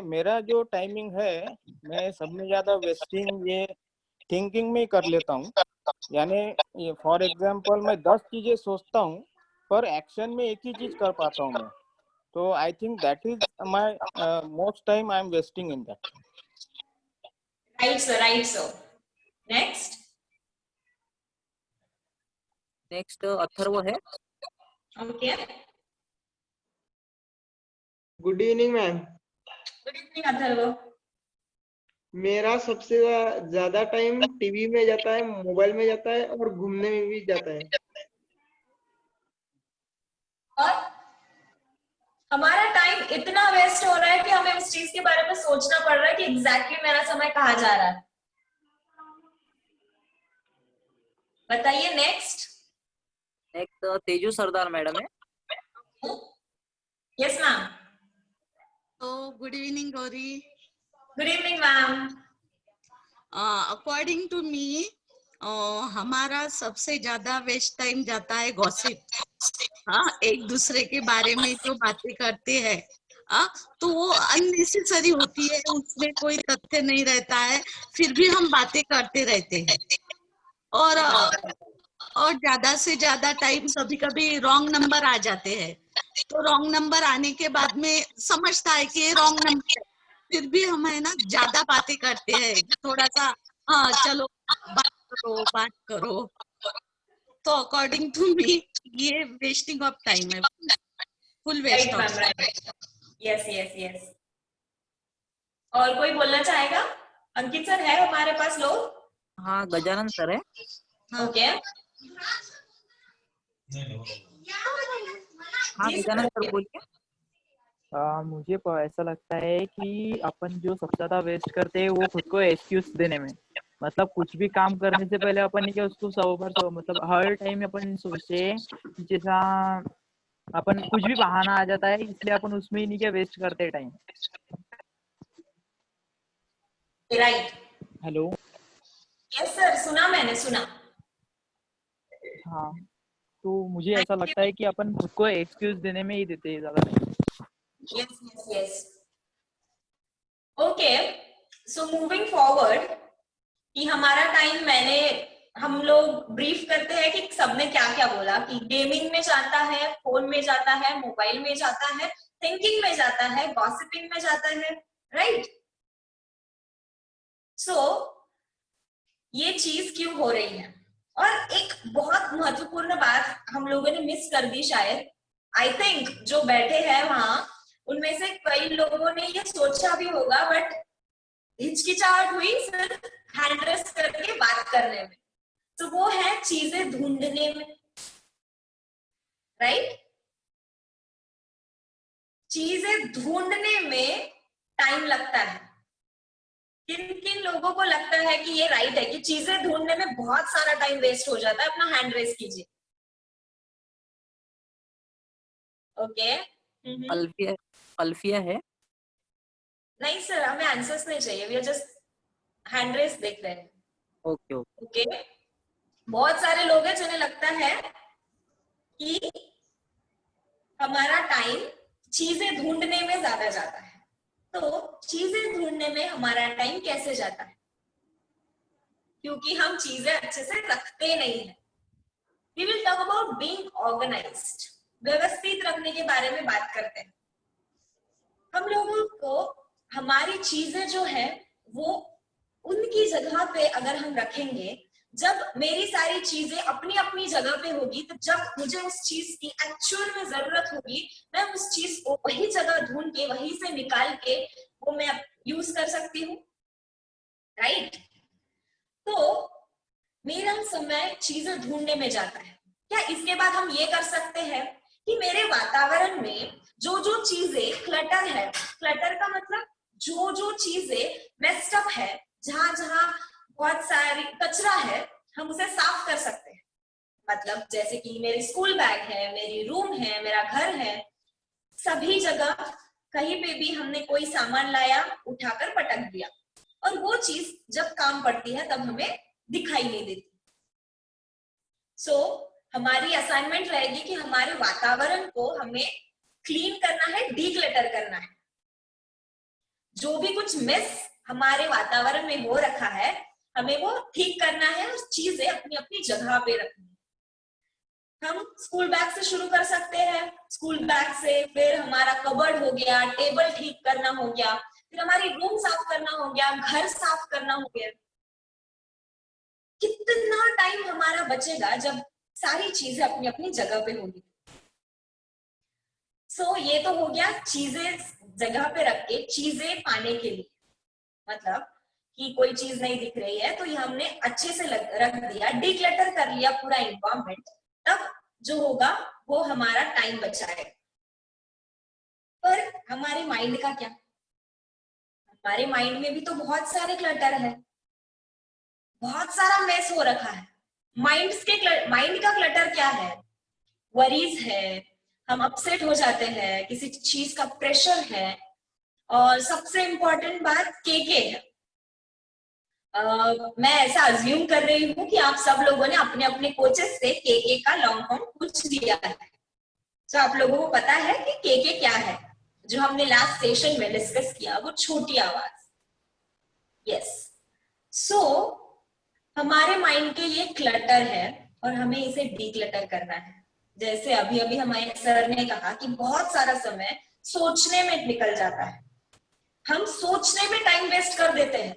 मेरा जो टाइमिंग है, मैं सब में ज्यादा वेस्टिंग ये थिंकिंग में कर लेता हूँ। यानी फॉर एग्जांपल मैं 10 चीजें सोचता हूँ पर एक्शन में एक ही चीज कर पाता हूँ मैं, तो I think that is my most time I am wasting in that. Right sir, right sir. Next Atharva है। Okay, good evening ma'am. Good evening Atharva. मेरा सबसे ज्यादा टाइम टीवी में जाता है, मोबाइल में जाता है और घूमने में भी जाता है। और हमारा टाइम इतना वेस्ट हो रहा है कि हमें उस चीज के बारे में सोचना पड़ रहा है कि एग्जैक्टली मेरा समय कहाँ जा रहा है। बताइए next. Next Teju Sardar madam है। Yes ma'am. तो good evening Gauri. Good evening ma'am. According to me हमारा सबसे ज्यादा वेस्ट टाइम जाता है गॉसिप। हाँ, एक दूसरे के बारे में जो बातें करते हैं तो वो अननेसेसरी होती है, उसमें कोई तथ्य नहीं रहता है, फिर भी हम बातें करते रहते हैं। और ज्यादा से ज्यादा टाइम कभी कभी रॉन्ग नंबर आ जाते हैं, तो रॉन्ग नंबर आने के बाद में समझता है कि ये रॉन्ग नंबर है, फिर भी हम है ना ज्यादा बातें करते हैं, थोड़ा सा हाँ चलो बात करो। तो अकॉर्डिंग टू मी ये वेस्टिंग ऑफ टाइम है, full waste of time. Yes yes yes. और कोई बोलना चाहेगा? अंकित सर है हमारे पास लोग? हाँ, गजानन सर है। ओके। हाँ गजानन सर बोलिए। मुझे ऐसा लगता है कि अपन जो सबसे ज्यादा वेस्ट करते हैं वो खुद को एक्सक्यूज देने में। मतलब कुछ भी काम करने से पहले अपन क्या उसको 100 बार मतलब हर टाइम अपन सोचे जैसा अपन कुछ भी बहाना आ जाता है, इसलिए अपन उसमें ही नहीं क्या वेस्ट करते time. Right. Hello. Yes sir, सुना मैंने, सुना। हाँ, तो मुझे ऐसा लगता है कि अपन खुद को एक्सक्यूज देने में ही देते हैं ज्यादा time. Yes, yes, yes. Okay, so moving forward, कि हमारा टाइम हम लोग ब्रीफ करते हैं कि सबने क्या क्या बोला, कि गेमिंग में जाता है, फोन में जाता है, मोबाइल में जाता है, थिंकिंग में जाता है, गॉसिपिंग में जाता है, राइट? सो ये चीज क्यों हो रही है? और एक बहुत महत्वपूर्ण बात हम लोगों ने मिस कर दी शायद। आई थिंक जो बैठे हैं वहां उनमें से कई लोगों ने ये सोचा भी होगा, बट हिचकिचाहट हुई सिर्फ हैंड रेस करके बात करने में। तो वो है चीजें ढूंढने में, राइट? चीजें ढूंढने में टाइम लगता है। किन किन लोगों को लगता है कि ये राइट है कि चीजें ढूंढने में बहुत सारा टाइम वेस्ट हो जाता है? अपना हैंड रेस कीजिए। ओके। अल्फिया है। नहीं सर, हमें आंसर्स नहीं चाहिए, we are just hand raise देख रहे हैं। Okay okay. बहुत सारे लोग हैं जिन्हें लगता है कि हमारा टाइम चीजें ढूंढने में ज्यादा जाता है। तो चीजें ढूंढने में हमारा टाइम कैसे जाता है? क्योंकि हम चीजें अच्छे से रखते नहीं है। We will talk about being organised, व्यवस्थित रखने के बारे में बात करते हैं। हम लोगों को हमारी चीजें जो है वो उनकी जगह पे अगर हम रखेंगे, जब मेरी सारी चीजें अपनी अपनी जगह पे होगी, तो जब मुझे उस चीज की एक्चुअल में जरूरत होगी, मैं उस चीज को वही जगह ढूंढ के वहीं से निकाल के वो मैं यूज कर सकती हूँ, राइट? तो मेरा समय चीजें ढूंढने में जाता है। क्या इसके बाद हम ये कर सकते हैं कि मेरे वातावरण में जो जो चीजें क्लटर है, क्लटर का मतलब जो जो चीजें मेस्ड अप है, जहां जहां बहुत सारी कचरा है, हम उसे साफ कर सकते हैं। मतलब जैसे कि मेरी स्कूल बैग है, मेरी रूम है, मेरा घर है, सभी जगह कहीं पे भी हमने कोई सामान लाया, उठाकर पटक दिया, और वो चीज जब काम पड़ती है तब हमें दिखाई नहीं देती। सो हमारी असाइनमेंट रहेगी कि हमारे वातावरण को हमें क्लीन करना है, डीक्लटर करना है। जो भी कुछ मिस हमारे वातावरण में हो रखा है, हमें वो ठीक करना है और चीजें अपनी अपनी जगह पे रखनी है। हम स्कूल बैग से शुरू कर सकते हैं। स्कूल बैग से फिर हमारा कबर्ड हो गया, टेबल ठीक करना हो गया, फिर हमारी रूम साफ करना हो गया, घर साफ करना हो गया। कितना टाइम हमारा बचेगा जब सारी चीजें अपनी अपनी जगह पे होगी। सो ये तो हो गया चीजें जगह पे रख के चीजें पाने के लिए। मतलब कि कोई चीज नहीं दिख रही है, तो ये हमने अच्छे से रख दिया, डिक्लटर कर लिया पूरा इन्वायरमेंट, तब जो होगा वो हमारा टाइम बचाएगा। पर हमारे माइंड का क्या? हमारे माइंड में भी तो बहुत सारे क्लटर है, बहुत सारा मेस हो रखा है। माइंड का क्लटर क्या है? वरीज है, हम अपसेट हो जाते हैं, किसी चीज का प्रेशर है, और सबसे इंपॉर्टेंट बात केके है। मैं ऐसा अज्यूम कर रही हूँ कि आप सब लोगों ने अपने अपने कोचेस से केके का लॉन्ग फॉर्म पूछ लिया है। तो आप लोगों को पता है कि केके क्या है, जो हमने लास्ट सेशन में डिस्कस किया, वो छोटी आवाज। यस, सो हमारे माइंड के ये क्लटर है और हमें इसे डीक्लटर करना है। जैसे अभी अभी हमारे सर ने कहा कि बहुत सारा समय सोचने में निकल जाता है, हम सोचने में टाइम वेस्ट कर देते हैं,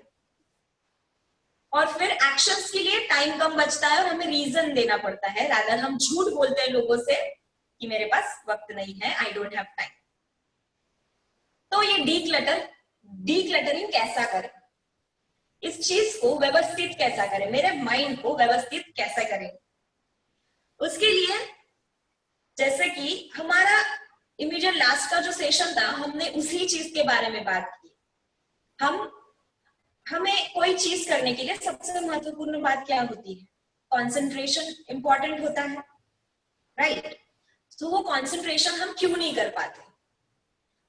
और फिर एक्शंस के लिए टाइम कम बचता है और हमें रीजन देना पड़ता है। रादर हम झूठ बोलते हैं लोगों से कि मेरे पास वक्त नहीं है, आई डोंट हैव टाइम। तो ये डीक्लटरिंग कैसा करें, इस चीज को व्यवस्थित कैसा करें, मेरे माइंड को व्यवस्थित कैसे करें? उसके लिए जैसे कि हमारा इमीडिएट लास्ट का जो सेशन था, हमने उसी चीज के बारे में बात की। हमें कोई चीज करने के लिए सबसे महत्वपूर्ण बात क्या होती है? कंसंट्रेशन इंपॉर्टेंट होता है, राइट? तो वो कंसंट्रेशन हम क्यों नहीं कर पाते?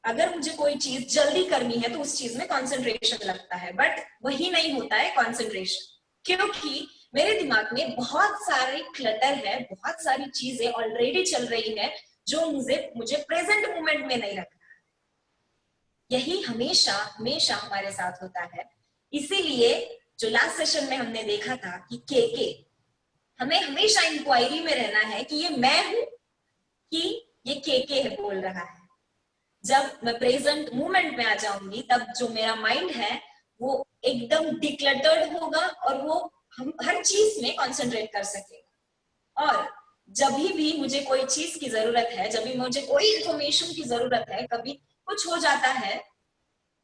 अगर मुझे कोई चीज जल्दी करनी है तो उस चीज में कंसंट्रेशन लगता है, बट वही नहीं होता है कंसंट्रेशन, क्योंकि मेरे दिमाग में बहुत सारे क्लटर है, बहुत सारी चीजें ऑलरेडी चल रही है जो मुझे प्रेजेंट मोमेंट में नहीं रखना। यही हमेशा हमेशा हमारे साथ होता है। इसीलिए जो लास्ट सेशन में हमने देखा था कि केके, हमें हमेशा इंक्वायरी में रहना है कि ये मैं हूं कि ये केके है बोल रहा है। जब मैं प्रेजेंट मोमेंट में आ जाऊंगी, तब जो मेरा माइंड है वो एकदम डिक्लटर्ड होगा और वो हम हर चीज में कंसंट्रेट कर सकेगा। और जब भी मुझे कोई चीज की जरूरत है, जब भी मुझे कोई इंफॉर्मेशन की जरूरत है, कभी कुछ हो जाता है,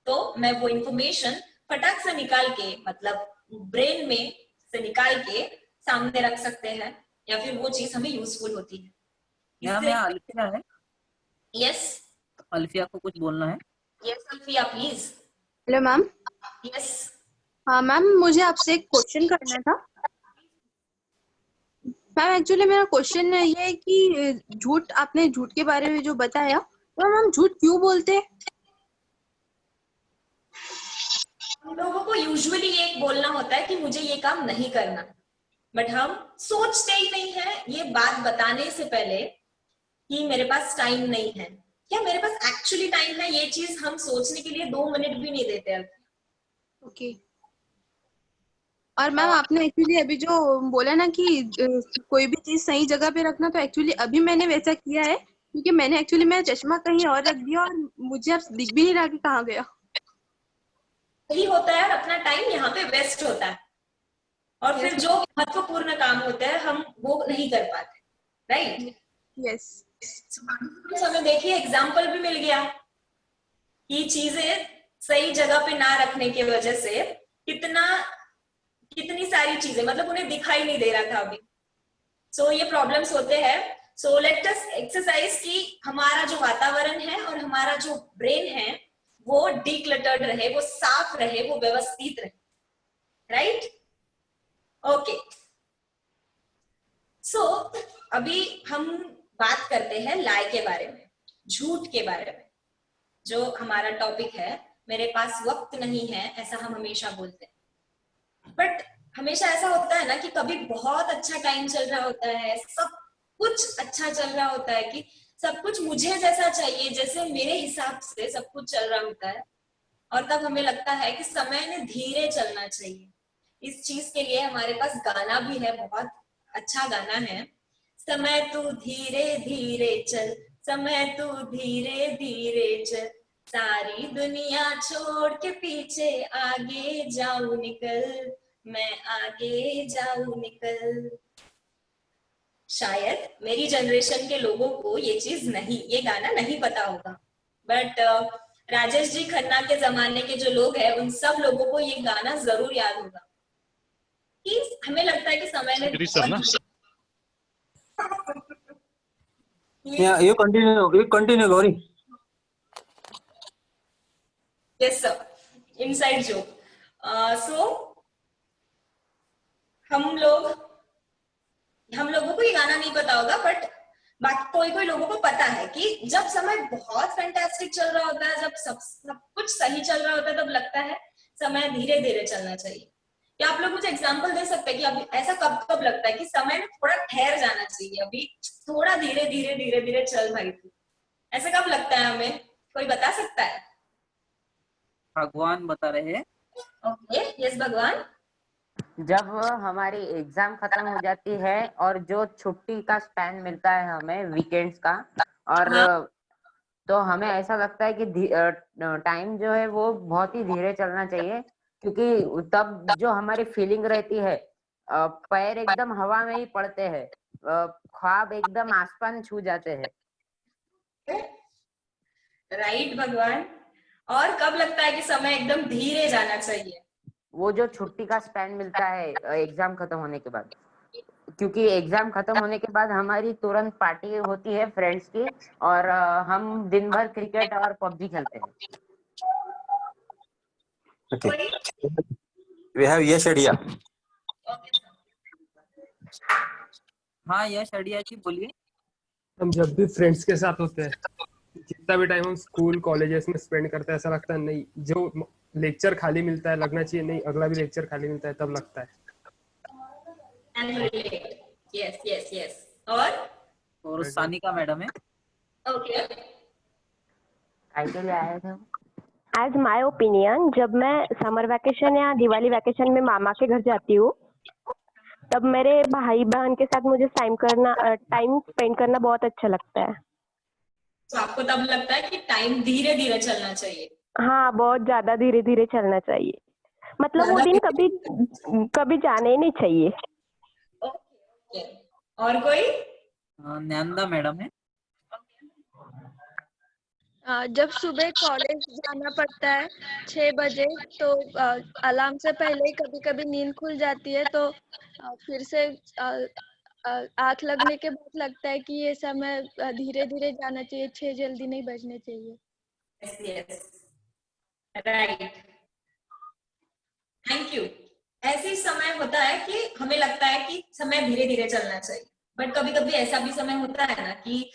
तो मैं वो इंफॉर्मेशन फटाक से निकाल के, मतलब ब्रेन में से निकाल के सामने रख सकते हैं, या फिर वो चीज हमें यूजफुल होती है। यहाँ अल्फिया है। यस, अल्फिया को कुछ बोलना है। Yes Alfiya please. Hello ma'am. Yes. हाँ मैम, मुझे आपसे एक क्वेश्चन करना था। मैम एक्चुअली मेरा क्वेश्चन ये है कि झूठ, आपने झूठ के बारे में जो बताया, तो हम झूठ क्यों बोलते हैं? हम लोगों को यूजुअली ये बोलना होता है कि मुझे ये काम नहीं करना, बट हम सोचते ही नहीं है ये बात बताने से पहले कि मेरे पास टाइम नहीं है, या मेरे पास एक्चुअली टाइम है। ये चीज हम सोचने के लिए 2 मिनट भी नहीं देते। ओके। और मैम आपने एक्चुअली अभी जो बोला ना कि कोई भी चीज सही जगह पे रखना, तो एक्चुअली अभी मैंने वैसा किया है, क्योंकि मैंने एक्चुअली मेरा चश्मा कहीं और रख दिया और मुझे अब दिख भी नहीं रहा कि कहाँ गया। यही होता है, अपना टाइम यहाँ पे वेस्ट होता है, और फिर जो महत्वपूर्ण काम होता है हम वो नहीं कर पाते, राइट? यस। हमें देखिए एग्जाम्पल भी मिल गया कि चीजें सही जगह पे ना रखने की वजह से कितनी सारी चीजें, मतलब उन्हें दिखाई नहीं दे रहा था अभी। सो ये प्रॉब्लम्स होते हैं। सो लेट अस एक्सरसाइज की हमारा जो वातावरण है और हमारा जो ब्रेन है वो डिक्लटर्ड रहे, वो साफ रहे, वो व्यवस्थित रहे, राइट? ओके। सो अभी हम बात करते हैं लाइ के बारे में, झूठ के बारे में, जो हमारा टॉपिक है। मेरे पास वक्त नहीं है, ऐसा हम हमेशा बोलते हैं, बट हमेशा ऐसा होता है ना कि कभी बहुत अच्छा टाइम चल रहा होता है, सब कुछ अच्छा चल रहा होता है, कि सब कुछ मुझे जैसा चाहिए, जैसे मेरे हिसाब से सब कुछ चल रहा होता है, और तब हमें लगता है कि समय ने धीरे चलना चाहिए। इस चीज के लिए हमारे पास गाना भी है, बहुत अच्छा गाना है, समय तू धीरे धीरे चल, समय तू धीरे धीरे चल, सारी दुनिया छोड़ के पीछे आगे जाऊं निकल, मैं आगे जाऊं निकल। शायद मेरी जनरेशन के लोगों को ये चीज नहीं, ये गाना नहीं पता होगा, बट राजेश जी खन्ना के जमाने के जो लोग हैं उन सब लोगों को ये गाना जरूर याद होगा कि हमें लगता है कि समय ने you continue Gauri. Yes sir, inside joke. So हम लोगों को ये गाना नहीं पता होगा, बट बाकी कोई लोगों को पता है कि जब समय बहुत फैंटास्टिक चल रहा होता है, जब सब कुछ सही चल रहा होता है, तब लगता है समय धीरे धीरे चलना चाहिए। क्या आप लोग मुझे एग्जांपल दे सकते हैं कि अभी ऐसा कब लगता है कि समय में थोड़ा ठहर जाना चाहिए, अभी थोड़ा धीरे धीरे चल भाई थी, ऐसा कब लगता है हमें? कोई बता सकता है? भगवान बता रहे हैं। ओके, यस भगवान। जब हमारी एग्जाम खत्म हो जाती है और जो छुट्टी का स्पैन मिलता है हमें वीकेंड्स का, और तो हमें ऐसा लगता है कि टाइम जो है वो बहुत ही धीरे चलना चाहिए, क्योंकि तब जो हमारी फीलिंग रहती है, पैर एकदम हवा में ही पड़ते हैं, ख्वाब एकदम आसमान छू जाते हैं। राइट भगवान। और कब लगता है कि समय एकदम धीरे जाना चाहिए? वो जो छुट्टी का स्पैन मिलता है एग्जाम खत्म होने के बाद, क्योंकि एग्जाम खत्म होने के बाद हमारी तुरंत पार्टी होती है फ्रेंड्स की, और हम दिन भर क्रिकेट और पबजी खेलते हैं। Okay. We have Yash Adia. हाँ यश अड़िया जी बोलिए। हम जब भी फ्रेंड्स के साथ होते हैं, जितना भी टाइम हम स्कूल कॉलेजेस में स्पेंड करते हैं, ऐसा लगता है नहीं जो लेक्चर खाली मिलता है लगना चाहिए नहीं अगला भी लेक्चर खाली मिलता है तब लगता है। Yes yes yes. और सानिका मैडम है। ओके, के लिए आए थे। एज माय ओपिनियन, जब मैं समर वैकेशन या दिवाली वैकेशन में मामा के घर जाती हूँ, तब मेरे भाई बहन के साथ मुझे टाइम स्पेंड करना बहुत अच्छा लगता है। तो आपको तब लगता है कि टाइम धीरे धीरे चलना चाहिए? हाँ, बहुत ज्यादा धीरे धीरे चलना चाहिए, मतलब वो दिन कभी जाने ही नहीं चाहिए। और कोई? नंदा मैडम है। जब सुबह कॉलेज जाना पड़ता है 6 बजे, तो अलार्म से पहले कभी कभी नींद खुल जाती है, तो फिर से आँख लगने के बाद लगता है कि ये समय धीरे धीरे जाना चाहिए, 6 जल्दी नहीं बजने चाहिए। Right, thank you. ऐसे समय होता है कि हमें लगता है कि समय धीरे धीरे चलना चाहिए, बट कभी कभी ऐसा भी समय होता है ना कि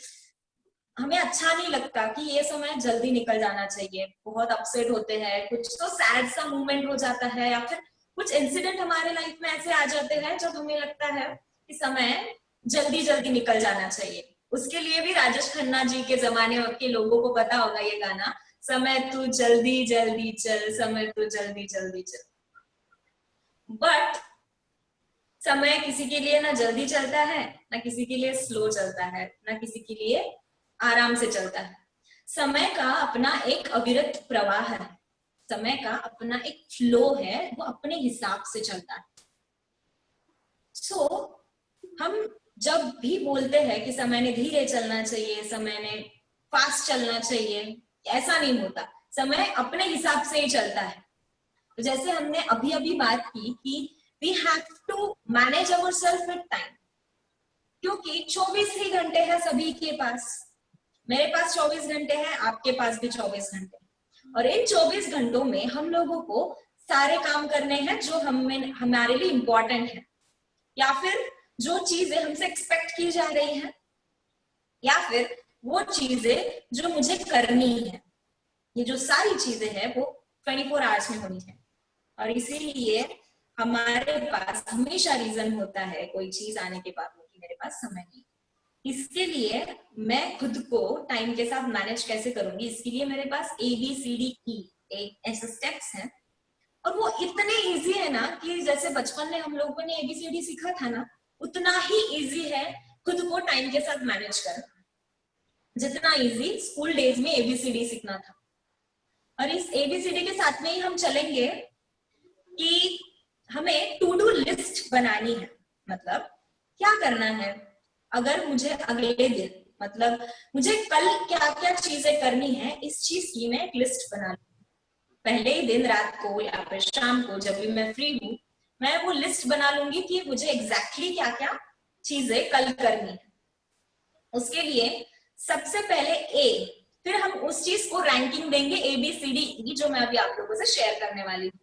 हमें अच्छा नहीं लगता कि ये समय जल्दी निकल जाना चाहिए, बहुत अपसेट होते हैं, कुछ तो सैड सा मोमेंट हो जाता है, या फिर कुछ इंसिडेंट हमारे लाइफ में ऐसे आ जाते हैं जब हमें लगता है कि समय जल्दी जल्दी निकल जाना चाहिए। उसके लिए भी राजेश खन्ना जी के जमाने के लोगों को पता होगा ये गाना, समय तू जल्दी जल्दी चल, समय तू जल्दी जल्दी चल। बट समय किसी के लिए ना जल्दी चलता है, ना किसी के लिए स्लो चलता है, ना किसी के लिए आराम से चलता है। समय का अपना एक अविरत प्रवाह है, समय का अपना एक फ्लो है, वो अपने हिसाब से चलता है। सो हम जब भी बोलते हैं कि समय ने धीरे चलना चाहिए, समय ने फास्ट चलना चाहिए, ऐसा नहीं होता, समय अपने हिसाब से ही चलता है। तो जैसे हमने अभी अभी बात की कि we have to manage ourself with time, क्योंकि 24 ही घंटे है सभी के पास। मेरे पास 24 घंटे हैं, आपके पास भी 24 घंटे, और इन 24 घंटों में हम लोगों को सारे काम करने हैं जो हमारे लिए इम्पोर्टेंट है, या फिर जो चीजें हमसे एक्सपेक्ट की जा रही हैं, या फिर वो चीजें जो मुझे करनी है। ये जो सारी चीजें हैं वो 24 आवर्स में होनी है, और इसीलिए हमारे पास हमेशा रीजन होता है कोई चीज आने के बाद कि मेरे पास समय नहीं। इसके लिए मैं खुद को टाइम के साथ मैनेज कैसे करूंगी, इसके लिए मेरे पास ABCDE ऐसे स्टेप्स हैं, और वो इतने इजी है ना कि जैसे बचपन में हम लोगों ने ABCD सीखा था ना, उतना ही इजी है खुद को टाइम के साथ मैनेज करना, जितना इजी स्कूल डेज में ABCD सीखना था। और इस ABCD के साथ में ही हम चलेंगे कि हमें टू डू लिस्ट बनानी है। मतलब क्या करना है, अगर मुझे अगले दिन मतलब मुझे कल क्या क्या चीजें करनी है, इस चीज की मैं एक लिस्ट बना लूं। पहले ही दिन रात को या फिर शाम को जब भी मैं फ्री हूँ, मैं वो लिस्ट बना लूंगी कि मुझे एग्जैक्टली क्या क्या चीजें कल करनी है। उसके लिए सबसे पहले ए, फिर हम उस चीज को रैंकिंग देंगे ABCD, जो मैं अभी आप लोगों से शेयर करने वाली हूँ।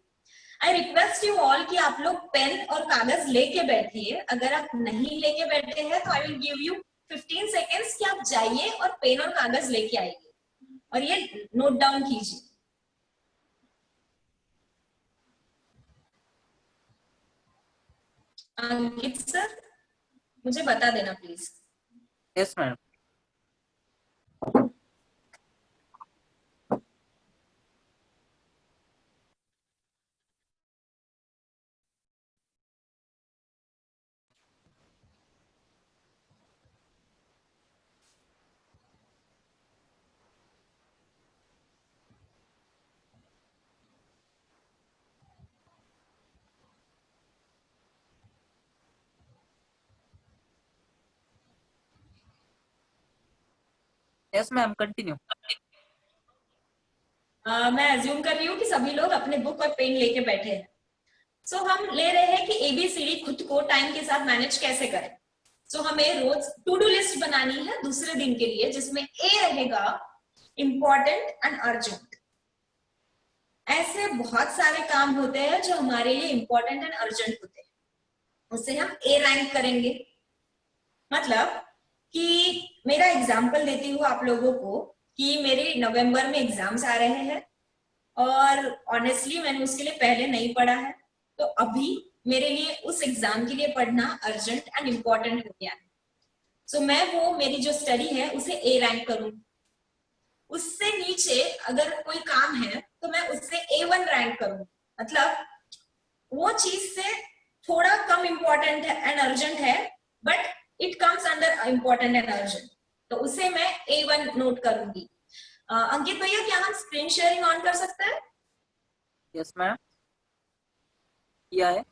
आई रिक्वेस्ट यू ऑल कि आप लोग पेन और कागज लेके बैठिए। अगर आप नहीं लेके बैठे हैं तो I will give you 15 seconds कि आप जाइए और पेन और कागज लेके आइए और ये नोट डाउन कीजिए। अंकित सर, मुझे बता देना please. Yes ma'am. Yes ma'am, continue. मैं अज्यूम कर रही हूँ कि सभी लोग अपने बुक और पेन लेके बैठे हैं। सो हम ले रहे हैं कि ABCD खुद को टाइम के साथ मैनेज कैसे करें। सो हमें रोज टू डू लिस्ट बनानी है दूसरे दिन के लिए, जिसमें A रहेगा इम्पोर्टेंट एंड अर्जेंट। ऐसे बहुत सारे काम होते हैं जो हमारे लिए इम्पोर्टेंट एंड अर्जेंट होते हैं, उसे हम A रैंक करेंगे। मतलब कि मेरा एग्जाम्पल देती हूँ आप लोगों को कि मेरे नवंबर में एग्जाम्स आ रहे हैं और ऑनेस्टली मैंने उसके लिए पहले नहीं पढ़ा है, तो अभी मेरे लिए उस एग्जाम के लिए पढ़ना अर्जेंट एंड इम्पोर्टेंट हो गया है। सो मैं वो मेरी जो स्टडी है उसे A रैंक करूंगी। उससे नीचे अगर कोई काम है तो मैं उससे A1 रैंक करूंगी। मतलब वो चीज से थोड़ा कम इम्पोर्टेंट है एंड अर्जेंट है, but it comes under important and urgent, तो उसे मैं A1 नोट करूंगी। अंकित भैया, क्या हम स्क्रीन शेयरिंग ऑन कर सकते हैं? यस मैम, किया है।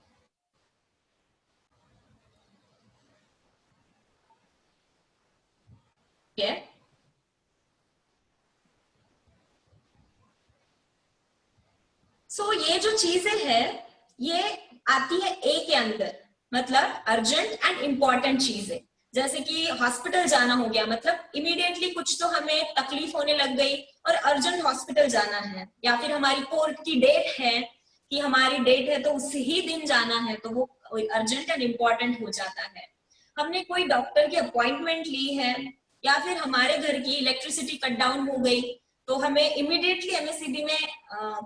सो ये जो चीजें हैं ये आती है A के अंदर, मतलब अर्जेंट एंड इम्पोर्टेंट चीजें। जैसे कि हॉस्पिटल जाना हो गया, मतलब इमीडिएटली कुछ तो हमें तकलीफ होने लग गई और अर्जेंट हॉस्पिटल जाना है, या फिर हमारी कोर्ट की डेट है कि हमारी डेट है तो उसी ही दिन जाना है, तो वो अर्जेंट एंड इम्पोर्टेंट हो जाता है। हमने कोई डॉक्टर की अपॉइंटमेंट ली है या फिर हमारे घर की इलेक्ट्रिसिटी कट डाउन हो गई तो हमें इमीडिएटली MSCB में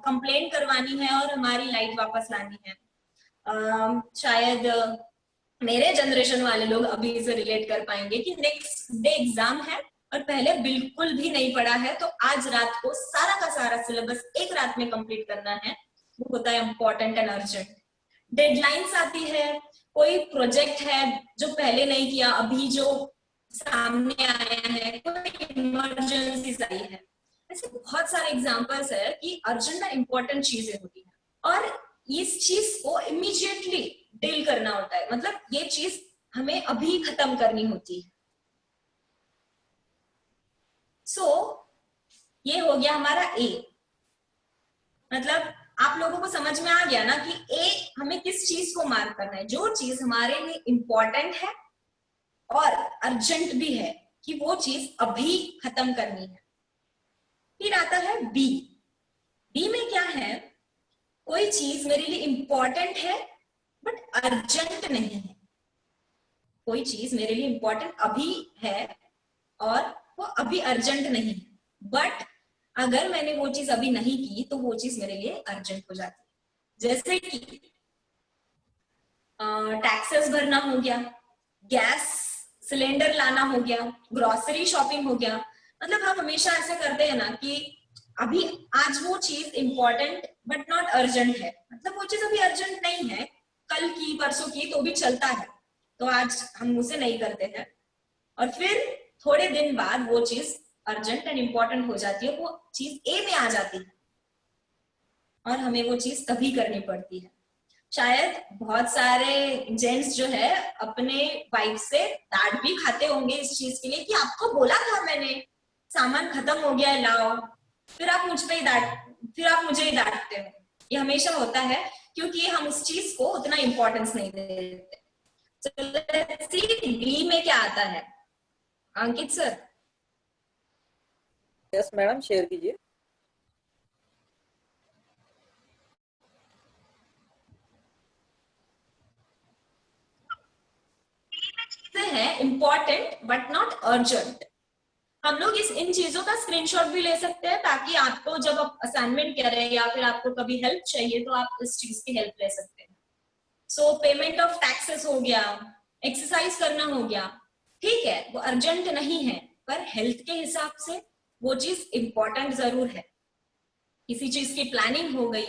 कंप्लेंट करवानी है और हमारी लाइट वापस लानी है। शायद मेरे जनरेशन वाले लोग अभी इसे रिलेट कर पाएंगे कि नेक्स्ट डे एग्जाम है और पहले बिल्कुल भी नहीं पढ़ा है, तो आज रात को सारा का सारा सिलेबस एक रात में कंप्लीट करना है, वो होता है इम्पोर्टेंट एंड अर्जेंट। डेडलाइंस आती है, कोई प्रोजेक्ट है जो पहले नहीं किया, अभी जो सामने आया है, कोई इमरजेंसी आई है, ऐसे बहुत सारे एग्जांपल्स है कि अर्जेंट एंड इम्पोर्टेंट चीजें होती है और इस चीज को इमीडिएटली डील करना होता है। मतलब ये चीज हमें अभी खत्म करनी होती है। सो ये हो गया हमारा A। मतलब आप लोगों को समझ में आ गया ना कि A हमें किस चीज को मार्क करना है, जो चीज हमारे लिए इम्पोर्टेंट है और अर्जेंट भी है कि वो चीज अभी खत्म करनी है। फिर आता है B। B में क्या है, कोई चीज मेरे लिए इम्पोर्टेंट है बट अर्जेंट नहीं है। कोई चीज मेरे लिए इम्पोर्टेंट अभी है और वो अभी अर्जेंट नहीं है, बट अगर मैंने वो चीज अभी नहीं की तो वो चीज मेरे लिए अर्जेंट हो जाती है। जैसे कि टैक्सेस भरना हो गया, गैस सिलेंडर लाना हो गया, ग्रोसरी शॉपिंग हो गया। मतलब हम हमेशा ऐसे करते हैं ना कि अभी आज वो चीज इम्पोर्टेंट बट नॉट अर्जेंट है, मतलब वो चीज अभी अर्जेंट नहीं है, कल की परसों की तो भी चलता है, तो आज हम उसे नहीं करते हैं और फिर थोड़े दिन बाद वो चीज अर्जेंट एंड इम्पोर्टेंट हो जाती है, वो चीज A में आ जाती है और हमें वो चीज तभी करनी पड़ती है। शायद बहुत सारे जेंट्स जो है अपने वाइफ से डांट भी खाते होंगे इस चीज के लिए कि आपको बोला था मैंने, सामान खत्म हो गया है लाओ, फिर आप मुझे ही डांटते हो। ये हमेशा होता है क्योंकि हम उस चीज को उतना इम्पोर्टेंस नहीं देते। So let's see बी में क्या आता है। अंकित सर। यस मैडम, शेयर कीजिए। है इम्पोर्टेंट बट नॉट अर्जेंट। हम लोग इन चीजों का स्क्रीनशॉट भी ले सकते हैं ताकि आपको जब आप असाइनमेंट करें या फिर आपको कभी हेल्प चाहिए तो आप इस चीज की हेल्प ले सकते हैं। सो पेमेंट ऑफ टैक्सेस हो गया, एक्सरसाइज करना हो गया, ठीक है वो अर्जेंट नहीं है पर हेल्थ के हिसाब से वो चीज इम्पोर्टेंट जरूर है। किसी चीज की प्लानिंग हो गई,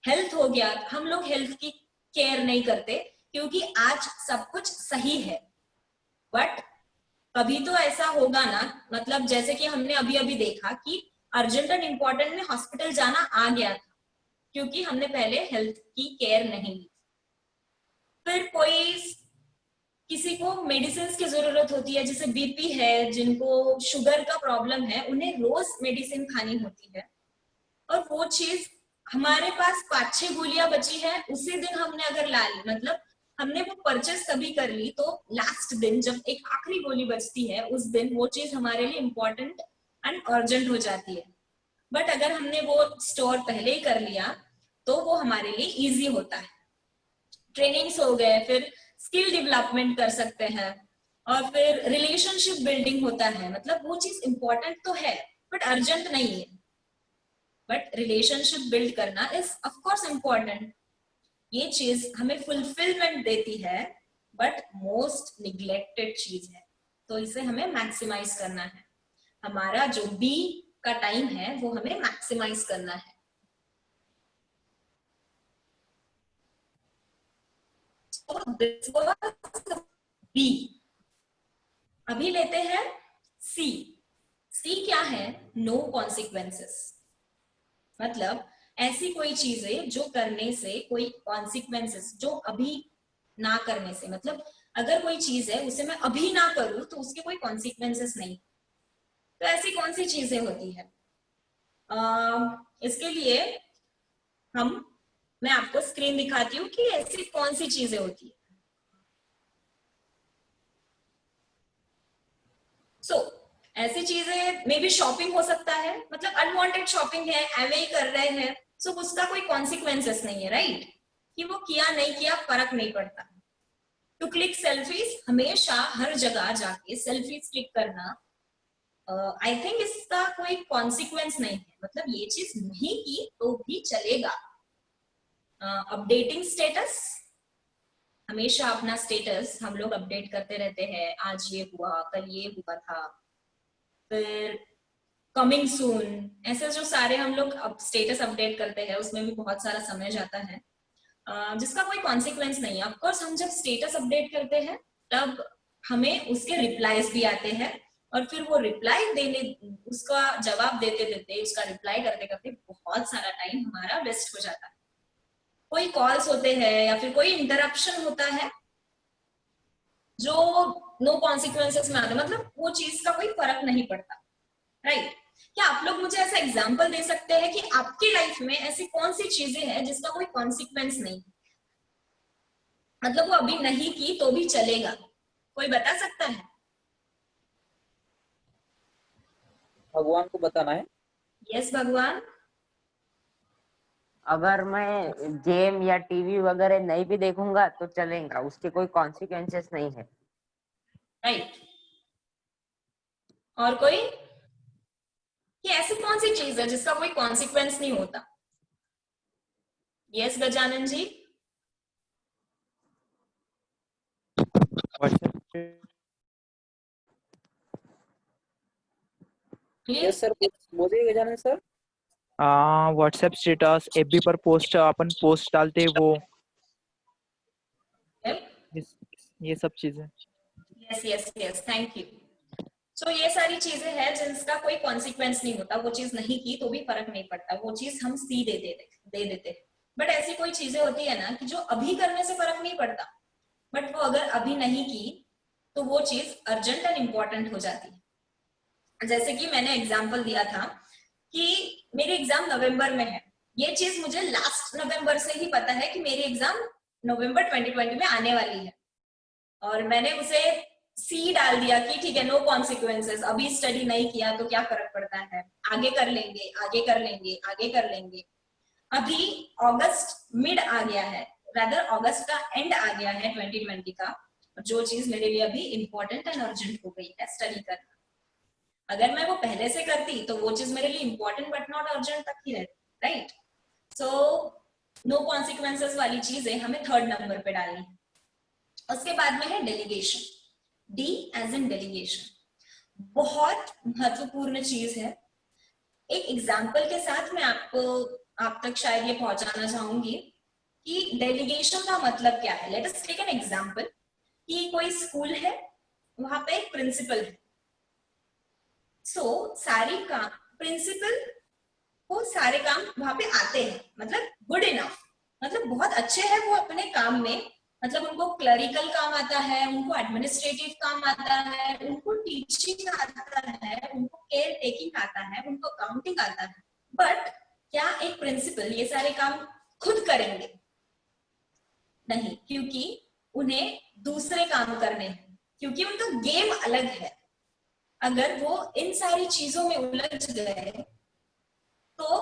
हेल्थ हो गया, हम लोग हेल्थ की केयर नहीं करते क्योंकि आज सब कुछ सही है। बट कभी तो ऐसा होगा ना, मतलब जैसे कि हमने अभी अभी देखा कि अर्जेंट एंड इम्पोर्टेंट में हॉस्पिटल जाना आ गया था क्योंकि हमने पहले हेल्थ की केयर नहीं ली। फिर किसी को मेडिसिन की जरूरत होती है, जैसे बीपी है, जिनको शुगर का प्रॉब्लम है, उन्हें रोज मेडिसिन खानी होती है और वो चीज हमारे पास 5-6 गोलियां बची है, उसी दिन हमने अगर ला ली, मतलब हमने वो परचेस तभी कर ली तो लास्ट दिन जब एक आखिरी गोली बचती है उस दिन वो चीज हमारे लिए इम्पोर्टेंट एंड अर्जेंट हो जाती है। बट अगर हमने वो स्टोर पहले ही कर लिया तो वो हमारे लिए इजी होता है। ट्रेनिंग्स हो गए, फिर स्किल डेवलपमेंट कर सकते हैं और फिर रिलेशनशिप बिल्डिंग होता है, मतलब वो चीज इम्पोर्टेंट तो है बट अर्जेंट नहीं है। बट रिलेशनशिप बिल्ड करना इज ऑफ कोर्स इम्पोर्टेंट। ये चीज हमें फुलफिलमेंट देती है बट मोस्ट निग्लेक्टेड चीज है, तो इसे हमें मैक्सिमाइज करना है। हमारा जो बी का टाइम है वो हमें मैक्सिमाइज करना है। So this was B। अभी लेते हैं सी। सी क्या है? नो कॉन्सिक्वेंसेस, मतलब ऐसी कोई चीजें जो करने से कोई कॉन्सिक्वेंसेस, जो अभी ना करने से, मतलब अगर कोई चीज है उसे मैं अभी ना करूं तो उसके कोई कॉन्सिक्वेंसेस नहीं। तो ऐसी कौन सी चीजें होती है? इसके लिए मैं आपको स्क्रीन दिखाती हूँ कि ऐसी कौन सी चीजें होती है। ऐसी चीजें मे बी शॉपिंग हो सकता है, मतलब अनवांटेड शॉपिंग है, एवे ही कर रहे हैं, सो उसका कोई कॉन्सिक्वेंसेस नहीं है, राइट? कि वो किया नहीं किया फर्क नहीं पड़ता। टू क्लिक सेल्फीज, हमेशा हर जगह जाके सेल्फीज क्लिक करना, आई थिंक इसका कोई कॉन्सिक्वेंस नहीं है, मतलब ये चीज नहीं की तो भी चलेगा। अपडेटिंग स्टेटस, हमेशा अपना स्टेटस हम लोग अपडेट करते रहते हैं, आज ये हुआ, कल ये हुआ था। फिर कमिंग सून, ऐसे जो सारे हम लोग अब स्टेटस अपडेट करते हैं उसमें भी बहुत सारा समय जाता है, जिसका कोई कॉन्सिक्वेंस नहीं है। ऑफ कोर्स हम जब स्टेटस अपडेट करते हैं तब हमें उसके रिप्लाईज भी आते हैं और फिर वो रिप्लाई देने, उसका जवाब देते देते, उसका रिप्लाई करते करते बहुत सारा टाइम हमारा वेस्ट हो जाता है। कोई कॉल्स होते हैं या फिर कोई इंटरप्शन होता है जो नो कॉन्सिक्वेंसेस में आता है, मतलब वो चीज का कोई फर्क नहीं पड़ता, राइट? क्या आप लोग मुझे ऐसा एग्जांपल दे सकते हैं कि आपकी लाइफ में ऐसी कौन सी चीजें हैं जिसका कोई कॉन्सिक्वेंस नहीं, मतलब वो अभी नहीं की तो भी चलेगा? कोई बता सकता है? भगवान को बताना है। यस भगवान। अगर मैं गेम या टीवी वगैरह नहीं भी देखूंगा तो चलेगा, उसके कोई कॉन्सिक्वेंसेस नहीं है, राइट? और कोई? कि ऐसी कौन सी चीज है जिसका कोई कॉन्सिक्वेंस नहीं होता? Yes Gajanan ji. Yes sir, बोलिए Gajanan sir. WhatsApp status, FB पर पोस्ट, अपन पोस्ट डालते वो, ये सब चीजें। यस यस यस, थैंक यू। सो ये सारी चीजें हैं जिसका कोई कॉन्सिक्वेंस नहीं होता, वो चीज नहीं की तो भी फर्क नहीं पड़ता, वो चीज हम सी दे देते हैं। बट ऐसी कोई चीजें होती है ना कि जो अभी करने से फर्क नहीं पड़ता, बट वो अगर अभी नहीं की तो वो चीज अर्जेंट एंड इम्पोर्टेंट हो जाती है। जैसे कि मैंने एग्जाम्पल दिया था कि मेरी एग्जाम नवंबर में है, ये चीज मुझे लास्ट नवंबर से ही पता है कि मेरी एग्जाम नवंबर 2020 में आने वाली है, और मैंने उसे सी डाल दिया कि ठीक है, नो कॉन्सिक्वेंसेस, अभी स्टडी नहीं किया तो क्या फर्क पड़ता है, आगे कर लेंगे आगे कर लेंगे आगे कर लेंगे। अभी अगस्त मिड आ गया है, रादर अगस्त का एंड आ गया है 2020 का, जो चीज मेरे लिए अभी इम्पोर्टेंट एंड अर्जेंट हो गई है स्टडी करना। अगर मैं वो पहले से करती तो वो चीज मेरे लिए इम्पोर्टेंट बट नॉट अर्जेंट तक ही रहती, राइट। सो नो कॉन्सिक्वेंसेस वाली चीजें हमें 3rd नंबर पे डालनी है। उसके बाद में है delegation, D as in delegation, बहुत महत्वपूर्ण चीज है। एक एग्जाम्पल के साथ मैं आप तक शायद ये पहुंचाना चाहूंगी कि डेलीगेशन का मतलब क्या है। Let us take an example कि कोई स्कूल है, वहां पे एक प्रिंसिपल है। सारी काम प्रिंसिपल को सारे काम वहां पे आते हैं, मतलब गुड इनफ, मतलब बहुत अच्छे हैं वो अपने काम में, मतलब उनको क्लरिकल काम आता है, उनको एडमिनिस्ट्रेटिव काम आता है, उनको टीचिंग आता है, उनको केयर टेकिंग आता है, उनको अकाउंटिंग आता है। बट क्या एक प्रिंसिपल ये सारे काम खुद करेंगे? नहीं, क्योंकि उन्हें दूसरे काम करने हैं, क्योंकि उनका गेम अलग है। अगर वो इन सारी चीजों में उलझ गए तो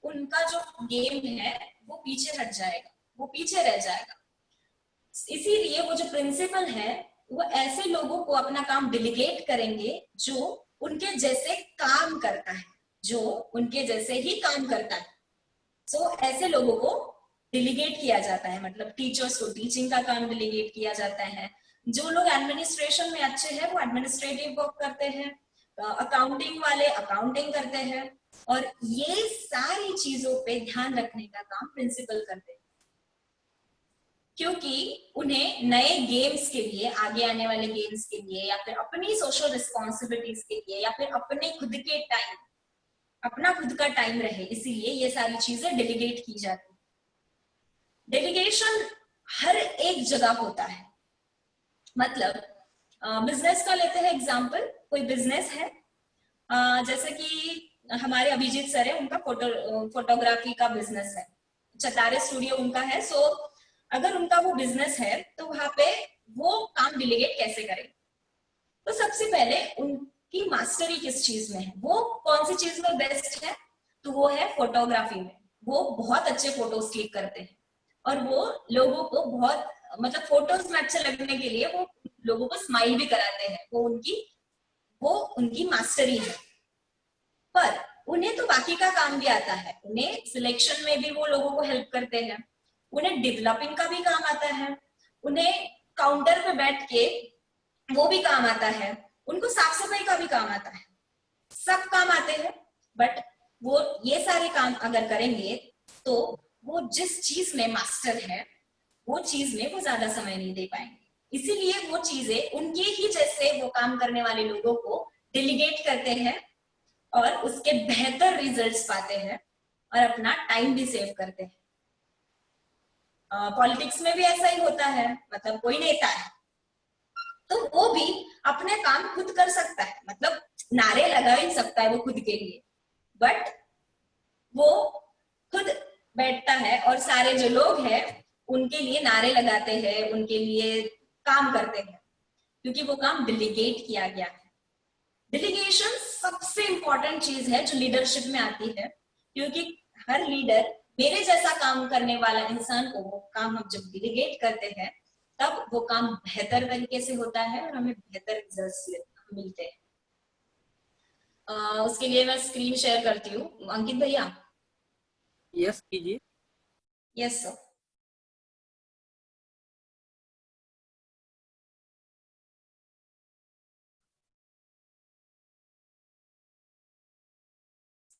उनका जो गेम है वो पीछे हट जाएगा, वो पीछे रह जाएगा। इसीलिए वो जो प्रिंसिपल है वो ऐसे लोगों को अपना काम डेलीगेट करेंगे जो उनके जैसे काम करता है, जो उनके जैसे ही काम करता है। ऐसे लोगों को डेलीगेट किया जाता है, मतलब टीचर्स को टीचिंग का काम डेलीगेट किया जाता है। जो लोग एडमिनिस्ट्रेशन में अच्छे हैं वो एडमिनिस्ट्रेटिव वर्क करते हैं, अकाउंटिंग वाले अकाउंटिंग करते हैं, और ये सारी चीजों पे ध्यान रखने का काम प्रिंसिपल करते हैं, क्योंकि उन्हें नए गेम्स के लिए, आगे आने वाले गेम्स के लिए, या फिर अपनी सोशल रिस्पॉन्सिबिलिटीज के लिए, या फिर अपने खुद के टाइम, अपना खुद का टाइम रहे, इसीलिए ये सारी चीजें डेलीगेट की जाती है। डेलीगेशन हर एक जगह होता है, मतलब बिजनेस का लेते हैं एग्जांपल। कोई बिजनेस है, जैसे कि हमारे अभिजीत सर है, उनका फोटोग्राफी का बिजनेस है, चतारे स्टूडियो उनका है। अगर उनका वो बिजनेस है तो वहां पे वो काम डेलीगेट कैसे करें? तो सबसे पहले उनकी मास्टरी किस चीज में है, वो कौन सी चीज में बेस्ट है, तो वो है फोटोग्राफी में। वो बहुत अच्छे फोटोज क्लिक करते हैं, और वो लोगों को बहुत, मतलब फोटोज में अच्छे लगने के लिए वो लोगों को स्माइल भी कराते हैं। वो उनकी मास्टरी है। पर उन्हें तो बाकी का काम भी आता है, उन्हें सिलेक्शन में भी वो लोगों को हेल्प करते हैं, उन्हें डेवलपिंग का भी काम आता है, उन्हें काउंटर पे बैठ के वो भी काम आता है, उनको साफ सफाई का भी काम आता है, सब काम आते हैं। बट वो ये सारे काम अगर करेंगे तो वो जिस चीज में मास्टर है वो चीज में वो ज्यादा समय नहीं दे पाएंगे। इसीलिए वो चीजें उनके ही जैसे वो काम करने वाले लोगों को डेलीगेट करते हैं, और उसके बेहतर रिजल्ट्स पाते हैं, और अपना टाइम भी सेव करते हैं। पॉलिटिक्स में भी ऐसा ही होता है, मतलब कोई नेता है तो वो भी अपने काम खुद कर सकता है, मतलब नारे लगा ही सकता है वो खुद के लिए, बट वो खुद बैठता है और सारे जो लोग हैं उनके लिए नारे लगाते हैं, उनके लिए काम करते हैं, क्योंकि वो काम डेलीगेट किया गया है। डेलीगेशन सबसे इंपॉर्टेंट चीज है जो लीडरशिप में आती है, क्योंकि हर लीडर, मेरे जैसा काम करने वाला इंसान को वो काम हम जब डेलीगेट करते हैं तब वो काम बेहतर तरीके से होता है और हमें बेहतर रिजल्ट्स मिलते हैं। उसके लिए मैं स्क्रीन शेयर करती हूँ। अंकित भैया। यस कीजिए। Yes sir.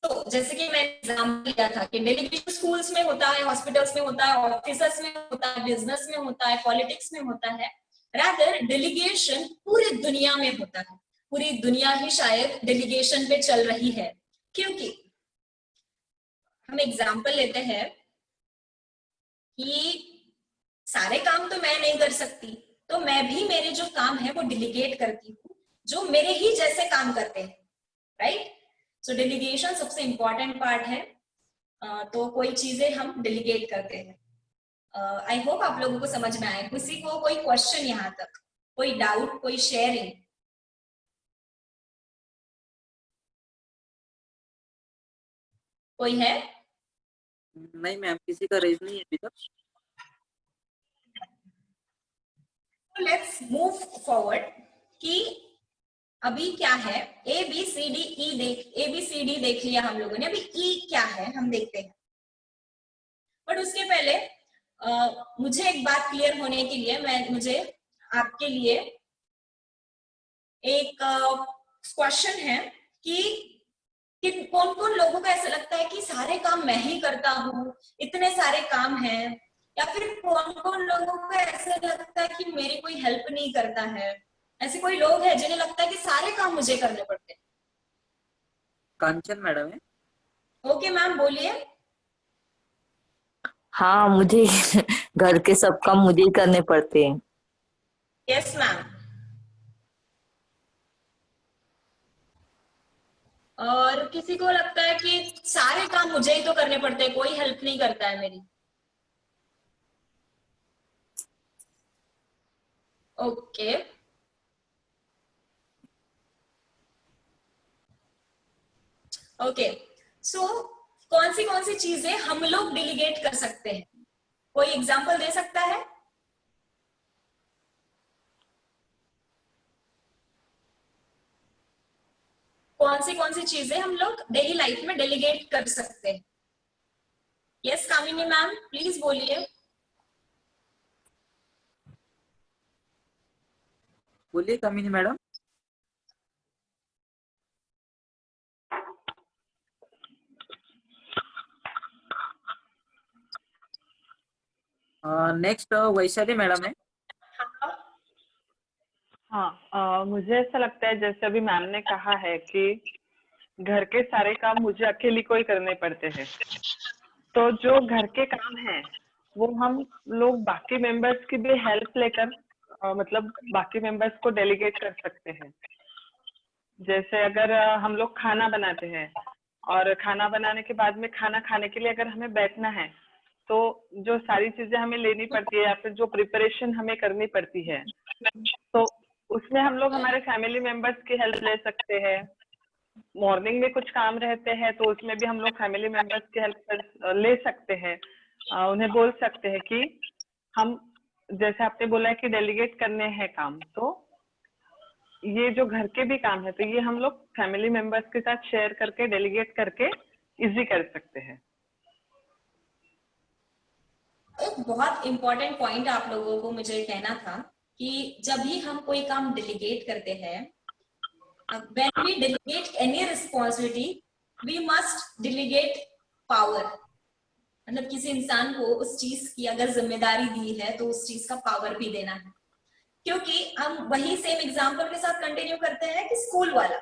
तो जैसे कि मैंने एग्जाम्पल दिया था कि डेलीगेशन स्कूल्स में होता है, हॉस्पिटल्स में होता है, ऑफिसर्स में होता है, बिजनेस में होता है, पॉलिटिक्स में होता है। रादर डेलीगेशन पूरी दुनिया में होता है, पूरी दुनिया ही शायद डेलीगेशन पे चल रही है। क्योंकि हम एग्जाम्पल लेते हैं कि सारे काम तो मैं नहीं कर सकती, तो मैं भी मेरे जो काम है वो डिलीगेट करती हूँ जो मेरे ही जैसे काम करते हैं, राइट। सो डेलीगेशन सबसे इंपॉर्टेंट पार्ट है। तो कोई चीजें हम डेलीगेट करते हैं। आई होप आप लोगों को समझ में आए। किसी को कोई क्वेश्चन यहाँ तक, कोई डाउट, कोई शेयरिंग? कोई है? नहीं मैम, किसी का रेज नहीं है अभी तक। लेट्स मूव फॉरवर्ड कि अभी क्या है। A B C D E देख लिया हम लोगों ने, अभी ई क्या है हम देखते हैं। बट उसके पहले मुझे एक बात क्लियर होने के लिए मुझे आपके लिए एक क्वेश्चन है कि कौन कौन लोगों को ऐसा लगता है कि सारे काम मैं ही करता हूँ, इतने सारे काम हैं, या फिर कौन कौन लोगों को ऐसा लगता है कि मेरी कोई हेल्प नहीं करता है। ऐसे कोई लोग हैं जिन्हें लगता है कि सारे काम मुझे करने पड़ते हैं। कांचन मैडम है। ओके मैम, बोलिए। हाँ, मुझे घर के सब काम मुझे ही करने पड़ते हैं। Yes ma'am. और किसी को लगता है कि सारे काम मुझे ही तो करने पड़ते हैं, कोई हेल्प नहीं करता है मेरी। ओके ओके, सो कौन सी चीजें हम लोग डिलीगेट कर सकते हैं? कोई एग्जांपल दे सकता है? कौन सी चीजें हम लोग डेली लाइफ में डेलीगेट कर सकते हैं? यस कामिनी मैम, प्लीज बोलिए। बोलिए कामिनी मैडम। नेक्स्ट वैशाली मैडम है। हाँ, मुझे ऐसा लगता है जैसे अभी मैम ने कहा है कि घर के सारे काम मुझे अकेली को ही करने पड़ते हैं, तो जो घर के काम हैं वो हम लोग बाकी मेंबर्स की भी हेल्प लेकर मतलब बाकी मेंबर्स को डेलीगेट कर सकते हैं। जैसे अगर हम लोग खाना बनाते हैं और खाना बनाने के बाद में खाना खाने के लिए अगर हमें बैठना है, तो जो सारी चीजें हमें लेनी पड़ती है या फिर जो प्रिपरेशन हमें करनी पड़ती है, तो उसमें हम लोग हमारे फैमिली मेंबर्स की हेल्प ले सकते हैं। मॉर्निंग में कुछ काम रहते हैं तो उसमें भी हम लोग फैमिली मेंबर्स की हेल्प ले सकते हैं। उन्हें बोल सकते हैं कि हम, जैसे आपने बोला है कि डेलीगेट करने हैं काम, तो ये जो घर के भी काम है तो ये हम लोग फैमिली मेंबर्स के साथ शेयर करके डेलीगेट करके इजी कर सकते हैं। एक बहुत इंपॉर्टेंट पॉइंट आप लोगों को मुझे कहना था कि जब भी हम कोई काम डेलीगेट करते हैं, when we delegate any responsibility we must delegate power। मतलब किसी इंसान को उस चीज की अगर जिम्मेदारी दी है तो उस चीज का पावर भी देना है। क्योंकि हम वही सेम एग्जांपल के साथ कंटिन्यू करते हैं कि स्कूल वाला,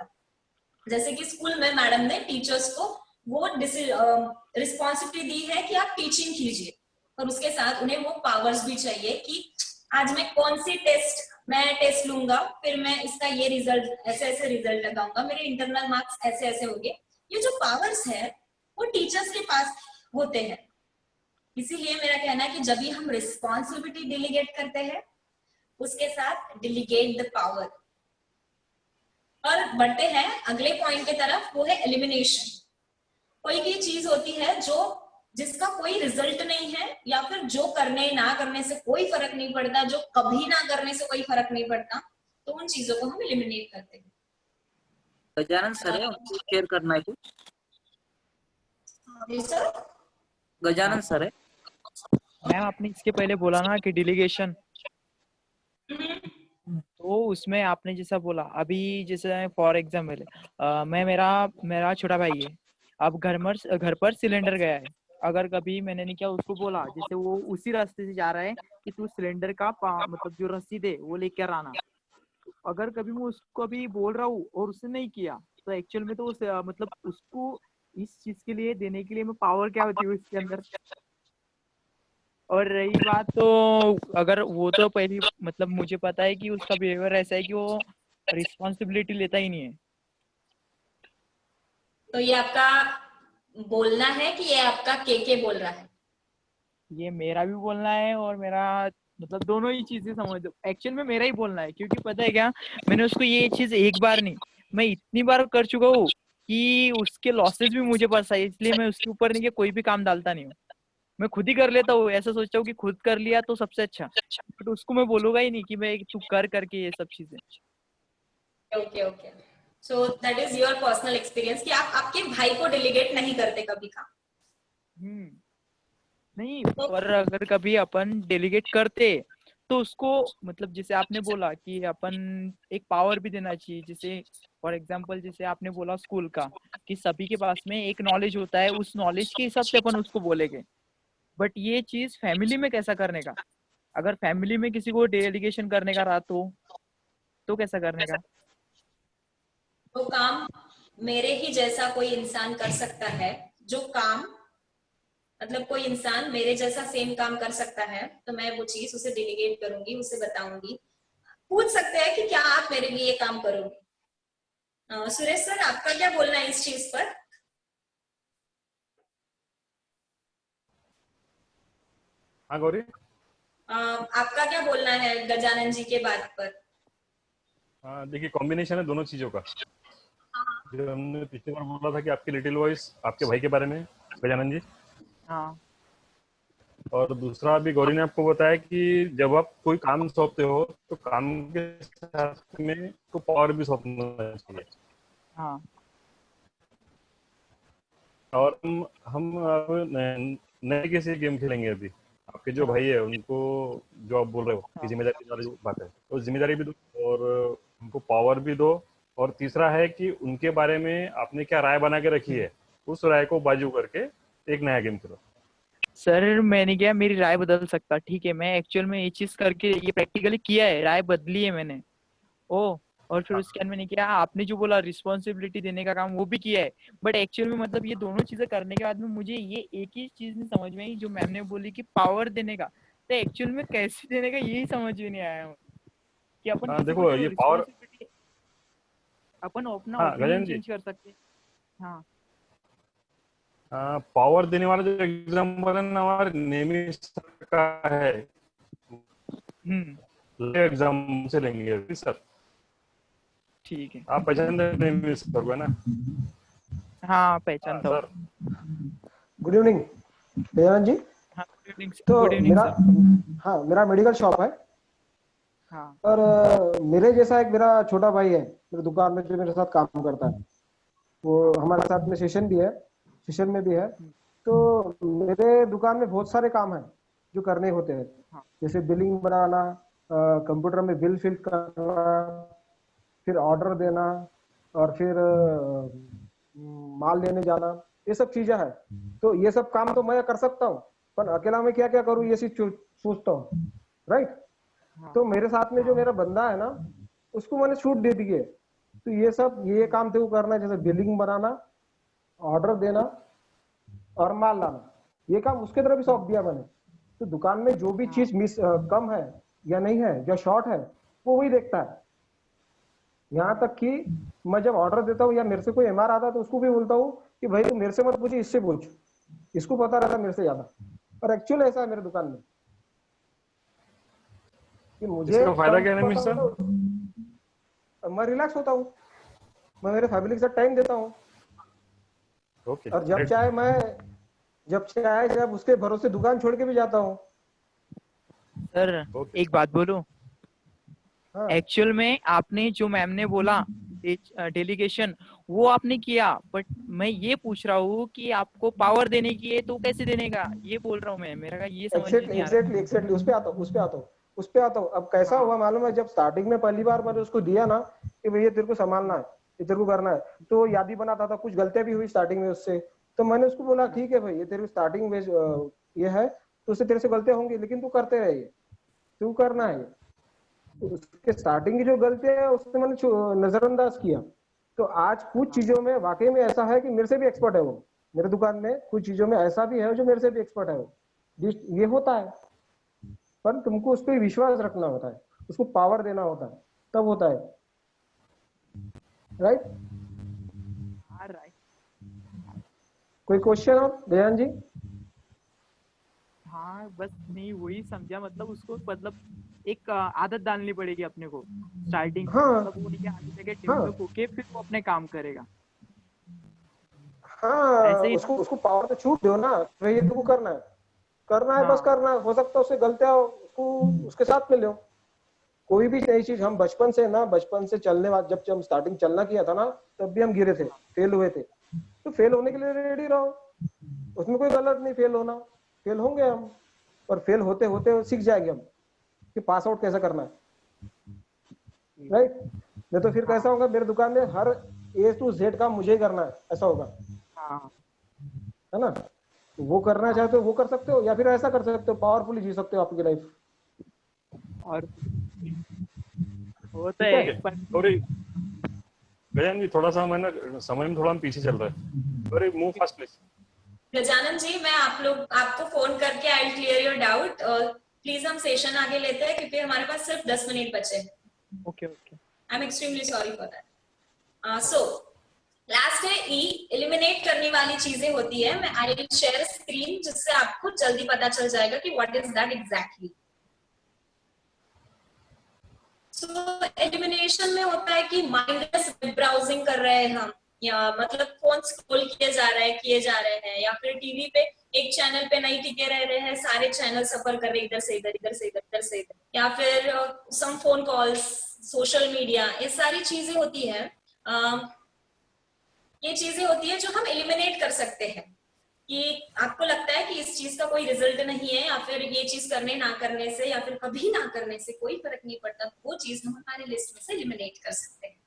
जैसे कि स्कूल में मैडम ने टीचर्स को वो रिस्पॉन्सिबिलिटी दी है कि आप टीचिंग कीजिए, और उसके साथ उन्हें वो पावर्स भी चाहिए कि आज मैं कौन सी टेस्ट लूंगा, फिर मैं इसका ये रिजल्ट ऐसे रिजल्ट लगाऊंगा, मेरे इंटरनल मार्क्स ऐसे होंगे। ये जो पावर्स है वो टीचर्स के पास होते हैं। इसीलिए मेरा कहना है कि जब भी हम रिस्पॉन्सिबिलिटी डिलीगेट करते हैं उसके साथ डिलीगेट द पावर। और बढ़ते हैं अगले पॉइंट की तरफ, वो है एलिमिनेशन। कोई भी चीज होती है जिसका कोई रिजल्ट नहीं है, या फिर जो करने ना करने से कोई फर्क नहीं पड़ता, जो कभी ना करने से कोई फर्क नहीं पड़ता, तो उन चीजों को हम एलिमिनेट करते हैं। गजानन सर है, उनको शेयर करना है कुछ। सर गजानन सर है। मैम आपने इसके पहले बोला ना कि डिलीगेशन, तो उसमें आपने जैसा बोला अभी, जैसे फॉर एग्जाम्पल मेरा छोटा भाई है, अब घर पर सिलेंडर गया है। अगर कभी मैंने नहीं किया, उसको बोला, जैसे वो उसी रास्ते से जा रहा है कि तू सिलेंडर का मतलब जो रसीद है वो लेकर आना, अगर कभी मैं उसको अभी बोल रहा हूँ और उसने नहीं किया, तो एक्चुअल में तो मतलब उसको इस चीज के लिए देने के लिए मैं पावर क्या होती है उसके अंदर। और रही बात तो अगर वो तो पहली मतलब मुझे पता है कि उसका बिहेवियर ऐसा है कि वो रिस्पॉन्सिबिलिटी लेता ही नहीं है। तो ये आपका बोलना है कि ये आपका के बोल रहा है? ये मेरा भी बोलना है और मेरा मतलब दोनों ही चीजें समझ दो। एक्चुअल में मेरा ही बोलना है, क्योंकि पता है क्या, मैंने उसको ये चीज एक बार नहीं मैं इतनी बार कर चुका हूँ कि उसके लॉसेस भी मुझे पता है, इसलिए मैं उसके ऊपर नहीं कि कोई भी काम डालता नहीं हूँ। मैं खुद ही कर लेता हूँ, ऐसा सोचता हूँ कि खुद कर लिया तो सबसे अच्छा, बट उसको मैं बोलूंगा ही नहीं कि मैं तू कर करके ये सब चीजें। Okay okay, so that is your personal experience कि आप आपके भाई को डेलीगेट नहीं करते कभी काम। नहीं, पर अगर कभी अपन डेलीगेट करते तो उसको मतलब जैसे आपने बोला कि अपन एक पावर भी देना चाहिए। जैसे फॉर एग्जांपल जैसे आपने बोला स्कूल का कि सभी के पास में एक नॉलेज होता है, उस नॉलेज के हिसाब से अपन उसको बोलेंगे। बट ये चीज फैमिली में कैसा करने का, अगर फैमिली में किसी को डेलीगेशन करने का रहा तो कैसा करने का? वो काम मेरे ही जैसा कोई इंसान कर सकता है, जो काम मतलब कोई इंसान मेरे जैसा सेम काम कर सकता है, तो मैं वो चीज उसे डेलीगेट करूंगी, उसे बताऊंगी। पूछ सकते हैं कि क्या आप मेरे लिए ये काम करोगे? सुरेश सर, आपका क्या बोलना है इस चीज पर? हाँ गौरी, आपका क्या बोलना है गजानन जी के बात पर? हाँ देखिए, कॉम्बिनेशन है दोनों चीजों का। जो हमने पिछली बार बोला था कि आपकी लिटिल वॉइस आपके भाई के बारे में गजानन जी, हाँ, और दूसरा भी गौरी ने आपको बताया कि जब आप कोई काम सौंपते हो तो काम के साथ में को पावर भी सौंपना चाहिए। हाँ, और हम अब नए कैसे गेम खेलेंगे अभी। आपके जो भाई है उनको जो आप बोल रहे हो कि जिम्मेदारी वाली बात है, तो जिम्मेदारी भी दो और उनको पावर भी दो। और तीसरा है कि उनके बारे में आपने क्या राय बना के रखी है, उस राय को बाजू करके एक नया गेम खेलो। सर मैंने क्या मेरी राय बदल सकता? ठीक है, मैं एक्चुअल में ये चीज करके ये प्रैक्टिकली किया है, राय बदली है मैंने। और फिर उसके बाद मैंने क्या आपने जो बोला रिस्पॉन्सिबिलिटी देने का काम वो भी किया है। बट एक्चुअल में मतलब ये दोनों चीजें करने के बाद में मुझे ये एक ही चीज नहीं समझ में आई, जो मैम ने बोली कि पावर देने का, तो एक्चुअल में कैसे देने का यही समझ में नहीं आया कि अपन किसी देखो को ये पावर, रिस्पॉन्सिबिलिटी अपन अपना हाँ ओपिनियन गजानन जी, चेंज कर सकते हैं। हाँ, पावर देने वाला जो एग्जाम्पल है ना हमारे नेमी सर का है, एग्जाम से लेंगे सर। ठीक है, आप पहचान नेमी सर को है ना? हाँ पहचानता हूँ। Sir good evening Gajanan ji. हाँ गुड इवनिंग। तो गुड इवनिंग मेरा सर। हाँ मेरा मेडिकल शॉप है। हाँ, और मेरे जैसा एक मेरा छोटा भाई है मेरे दुकान में जो मेरे साथ काम करता है, वो हमारे साथ में सेशन भी है, सेशन में भी है। तो मेरे दुकान में बहुत सारे काम हैं जो करने होते हैं, जैसे बिलिंग बनाना, कंप्यूटर में बिल फिल करना, फिर ऑर्डर देना, और फिर माल लेने जाना, ये सब चीजें हैं। तो ये सब काम तो मैं कर सकता हूँ, पर अकेला मैं क्या क्या करूँ ये चीज सोचता हूँ, राइट। तो मेरे साथ में जो मेरा बंदा है ना, उसको मैंने छूट दे दी है। तो ये काम तेरे को करना है, जैसे बिलिंग बनाना, ऑर्डर देना और माल लाना, ये काम उसके तरफ ही सौंप दिया मैंने। तो दुकान में जो भी चीज मिस कम है या नहीं है, जो शॉर्ट है, वो वही देखता है। यहाँ तक कि मैं जब ऑर्डर देता हूँ या मेरे से कोई एमआर आता है तो उसको भी बोलता हूँ कि भाई तू मेरे से मत पूछे, इससे पूछ, इसको पता रहता मेरे से ज्यादा। और एक्चुअल ऐसा है मेरे दुकान में कि मुझे इसका फायदा क्या है मिस्टर? मैं रिलैक्स होता हूँ, मैं मेरे फैमिली के साथ टाइम देता हूँ। ओके, और जब चाहे जब उसके भरोसे दुकान छोड़ के भी जाता हूँ। सर एक बात बोलूं, एक्चुअल में आपने जो मैम ने बोला डेलीगेशन वो आपने किया, बट मैं ये पूछ रहा हूँ कि आपको पावर देने की है तो कैसे देने का, ये बोल रहा हूँ मैं। मेरा का ये समझ नहीं आ रहा। एग्जैक्टली उस पे आता हूँ। अब कैसा हुआ मालूम है, जब स्टार्टिंग में पहली बार मैंने उसको दिया ना कि भैया तेरे को संभालना है, ये तेरे को करना है, तो यादी बनाता था, कुछ गलतियां भी हुई स्टार्टिंग में उससे। तो मैंने उसको बोला ठीक है भाई, ये तेरे स्टार्टिंग में ये है, तो उससे तेरे से गलतियां होंगी, लेकिन तू करते रहे, तू करना है। तो उसके स्टार्टिंग की जो गलतियां है उसने मैंने नजरअंदाज किया। तो आज कुछ चीजों में वाकई में ऐसा है कि मेरे से भी एक्सपर्ट है वो, मेरे दुकान में कुछ चीजों में ऐसा भी है जो मेरे से भी एक्सपर्ट है वो। ये होता है, पर तुमको उस पर विश्वास रखना होता है, उसको पावर देना होता है, तब होता है। राइट? कोई क्वेश्चन हो दयान जी? हाँ बस नहीं वही समझा, मतलब उसको मतलब एक आदत डालनी पड़ेगी अपने को स्टार्टिंग से, हाँ, मतलब उन्हीं के आदत के हाँ, डेवलप होके फिर वो अपने काम करेगा। हाँ, ऐसे ही उसको पावर तो छूट दो ना, तो ये तुमको करना है, हाँ। बस करना है। हो सकता है उससे गलतियां हो, उसको उसके साथ में लो। कोई भी नई चीज हम बचपन से चलने वाले, जब हम स्टार्टिंग चलना किया था ना, तब भी हम गिरे थे, फेल हुए थे, तो फेल होने के लिए रेडी रहो, उसमें कोई गलत नहीं फेल होना। फेल होंगे हम, पर फेल होते होते सीख जाएंगे हम कि पास आउट कैसे करना है। राइट? नहीं तो फिर कैसा होगा, मेरे दुकान में हर A to Z काम मुझे ही करना है, ऐसा होगा, है ना? तो वो करना चाहते हो वो कर सकते हो, या फिर ऐसा कर सकते हो, पावरफुली जी सकते हो आपकी लाइफ। और वो तो है। सॉरी गजानन जी, थोड़ा सा मैंने समय में थोड़ा हम पीछे चल रहा है। Sorry, move fast please. Gajanan ji, मैं आपको फोन करके I will clear your doubt. Please हम सेशन आगे लेते हैं क्योंकि हमारे पास सिर्फ 10 मिनट बचे। Okay okay, I am extremely sorry for that. So last है ई, एलिमिनेट करने वाली चीजें होती है। मैं आई विल शेयर स्क्रीन जिससे आपको जल्दी पता चल जाएगा कि what is that exactly. So elimination में होता है कि माइंडलेस वेब ब्राउजिंग कर रहे हैं हम, या मतलब फोन स्क्रॉल किए जा रहे हैं, या फिर टीवी पे एक चैनल पे नहीं टिके रह रहे हैं, सारे चैनल सफर कर रहे इधर से इधर, इधर से इधर, इधर से इधर, या फिर सम फोन कॉल्स, सोशल मीडिया, ये सारी चीजें होती है। ये चीजें होती है जो हम एलिमिनेट कर सकते हैं, कि आपको लगता है कि इस चीज का कोई रिजल्ट नहीं है, या फिर ये चीज करने ना करने से, या फिर कभी ना करने से कोई फर्क नहीं पड़ता, वो चीज हम हमारे लिस्ट में से एलिमिनेट कर सकते हैं।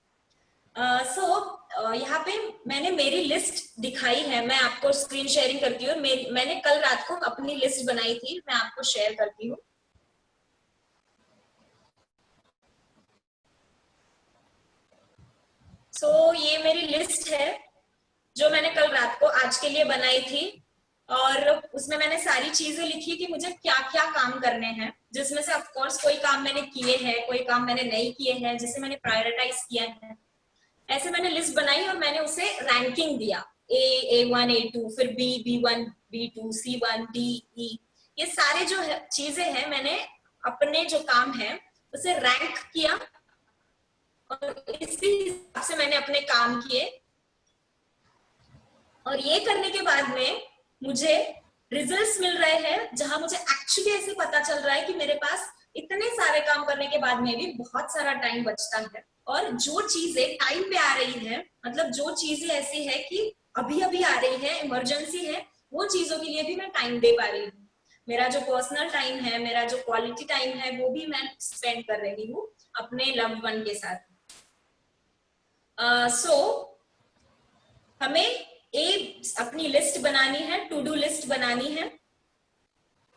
यहाँ पे मैंने मेरी लिस्ट दिखाई है, मैं आपको स्क्रीन शेयरिंग करती हूँ। मैंने कल रात को अपनी लिस्ट बनाई थी, मैं आपको शेयर करती हूँ। ये मेरी लिस्ट है जो मैंने कल रात को आज के लिए बनाई थी, और उसमें मैंने सारी चीजें लिखी कि मुझे क्या क्या काम करने हैं, जिसमें से ऑफ कोर्स कोई काम मैंने किए हैं, कोई काम मैंने नहीं किए हैं, जिसे मैंने प्रायोरिटाइज किया है। ऐसे मैंने लिस्ट बनाई और मैंने उसे रैंकिंग दिया, A1, A2, फिर B, B1, B2, C1, D, E। ये सारे जो चीजें हैं, मैंने अपने जो काम है उसे रैंक किया, और इसी हिसाब से मैंने अपने काम किए। और ये करने के बाद में मुझे रिजल्ट्स मिल रहे हैं, जहां मुझे एक्चुअली ऐसे पता चल रहा है कि मेरे पास इतने सारे काम करने के बाद में भी बहुत सारा टाइम बचता है, और जो चीजें टाइम पे आ रही है, मतलब जो चीजें ऐसी है कि अभी अभी आ रही है, इमरजेंसी है, वो चीजों के लिए भी मैं टाइम दे पा रही हूँ। मेरा जो पर्सनल टाइम है, मेरा जो क्वालिटी टाइम है, वो भी मैं स्पेंड कर रही हूँ अपने लव्ड वन के साथ। हमें अपनी लिस्ट बनानी है, टू डू लिस्ट बनानी है,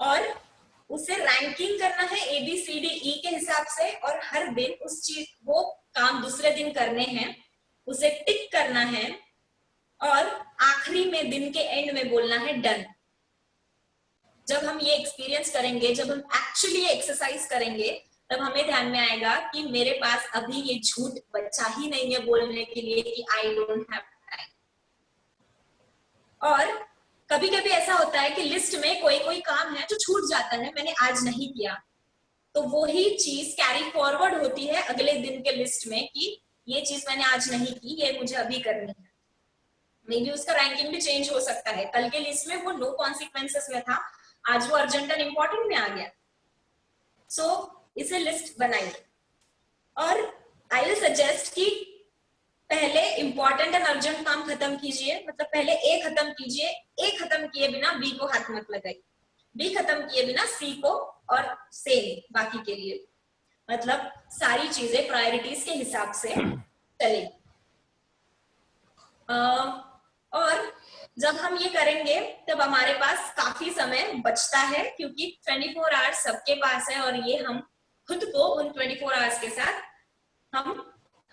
और उसे रैंकिंग करना है ABCDE के हिसाब से, और हर दिन उस चीज वो काम दूसरे दिन करने हैं, उसे टिक करना है, और आखिरी में दिन के एंड में बोलना है डन। जब हम ये एक्सपीरियंस करेंगे, जब हम एक्चुअली एक्सरसाइज करेंगे, तब हमें ध्यान में आएगा कि मेरे पास अभी ये झूठ बचा ही नहीं है बोलने के लिए कि आई डोंट हैव टाइम। और कभी कभी ऐसा होता है कि लिस्ट में कोई कोई काम है जो छूट जाता है, मैंने आज नहीं किया, तो वही चीज कैरी फॉरवर्ड होती है अगले दिन के लिस्ट में कि ये चीज मैंने आज नहीं की, ये मुझे अभी करनी है। मे बी उसका रैंकिंग भी चेंज हो सकता है, कल के लिस्ट में वो नो कॉन्सिक्वेंसेस में था, आज वो अर्जेंट एंड इंपॉर्टेंट में आ गया। इसे लिस्ट बनाइए, और आई विल सजेस्ट कि पहले इंपॉर्टेंट एंड अर्जेंट काम खत्म कीजिए, मतलब पहले A खत्म कीजिए, A खत्म किए बिना B को हाथ मत लगाइए, B खत्म किए बिना C को, और सेम बाकी के लिए, मतलब सारी चीजें प्रायोरिटीज के हिसाब से चलेगी। और जब हम ये करेंगे तब हमारे पास काफी समय बचता है, क्योंकि 24 आवर्स सबके पास है, और ये हम खुद को उन 24 आवर्स के साथ हम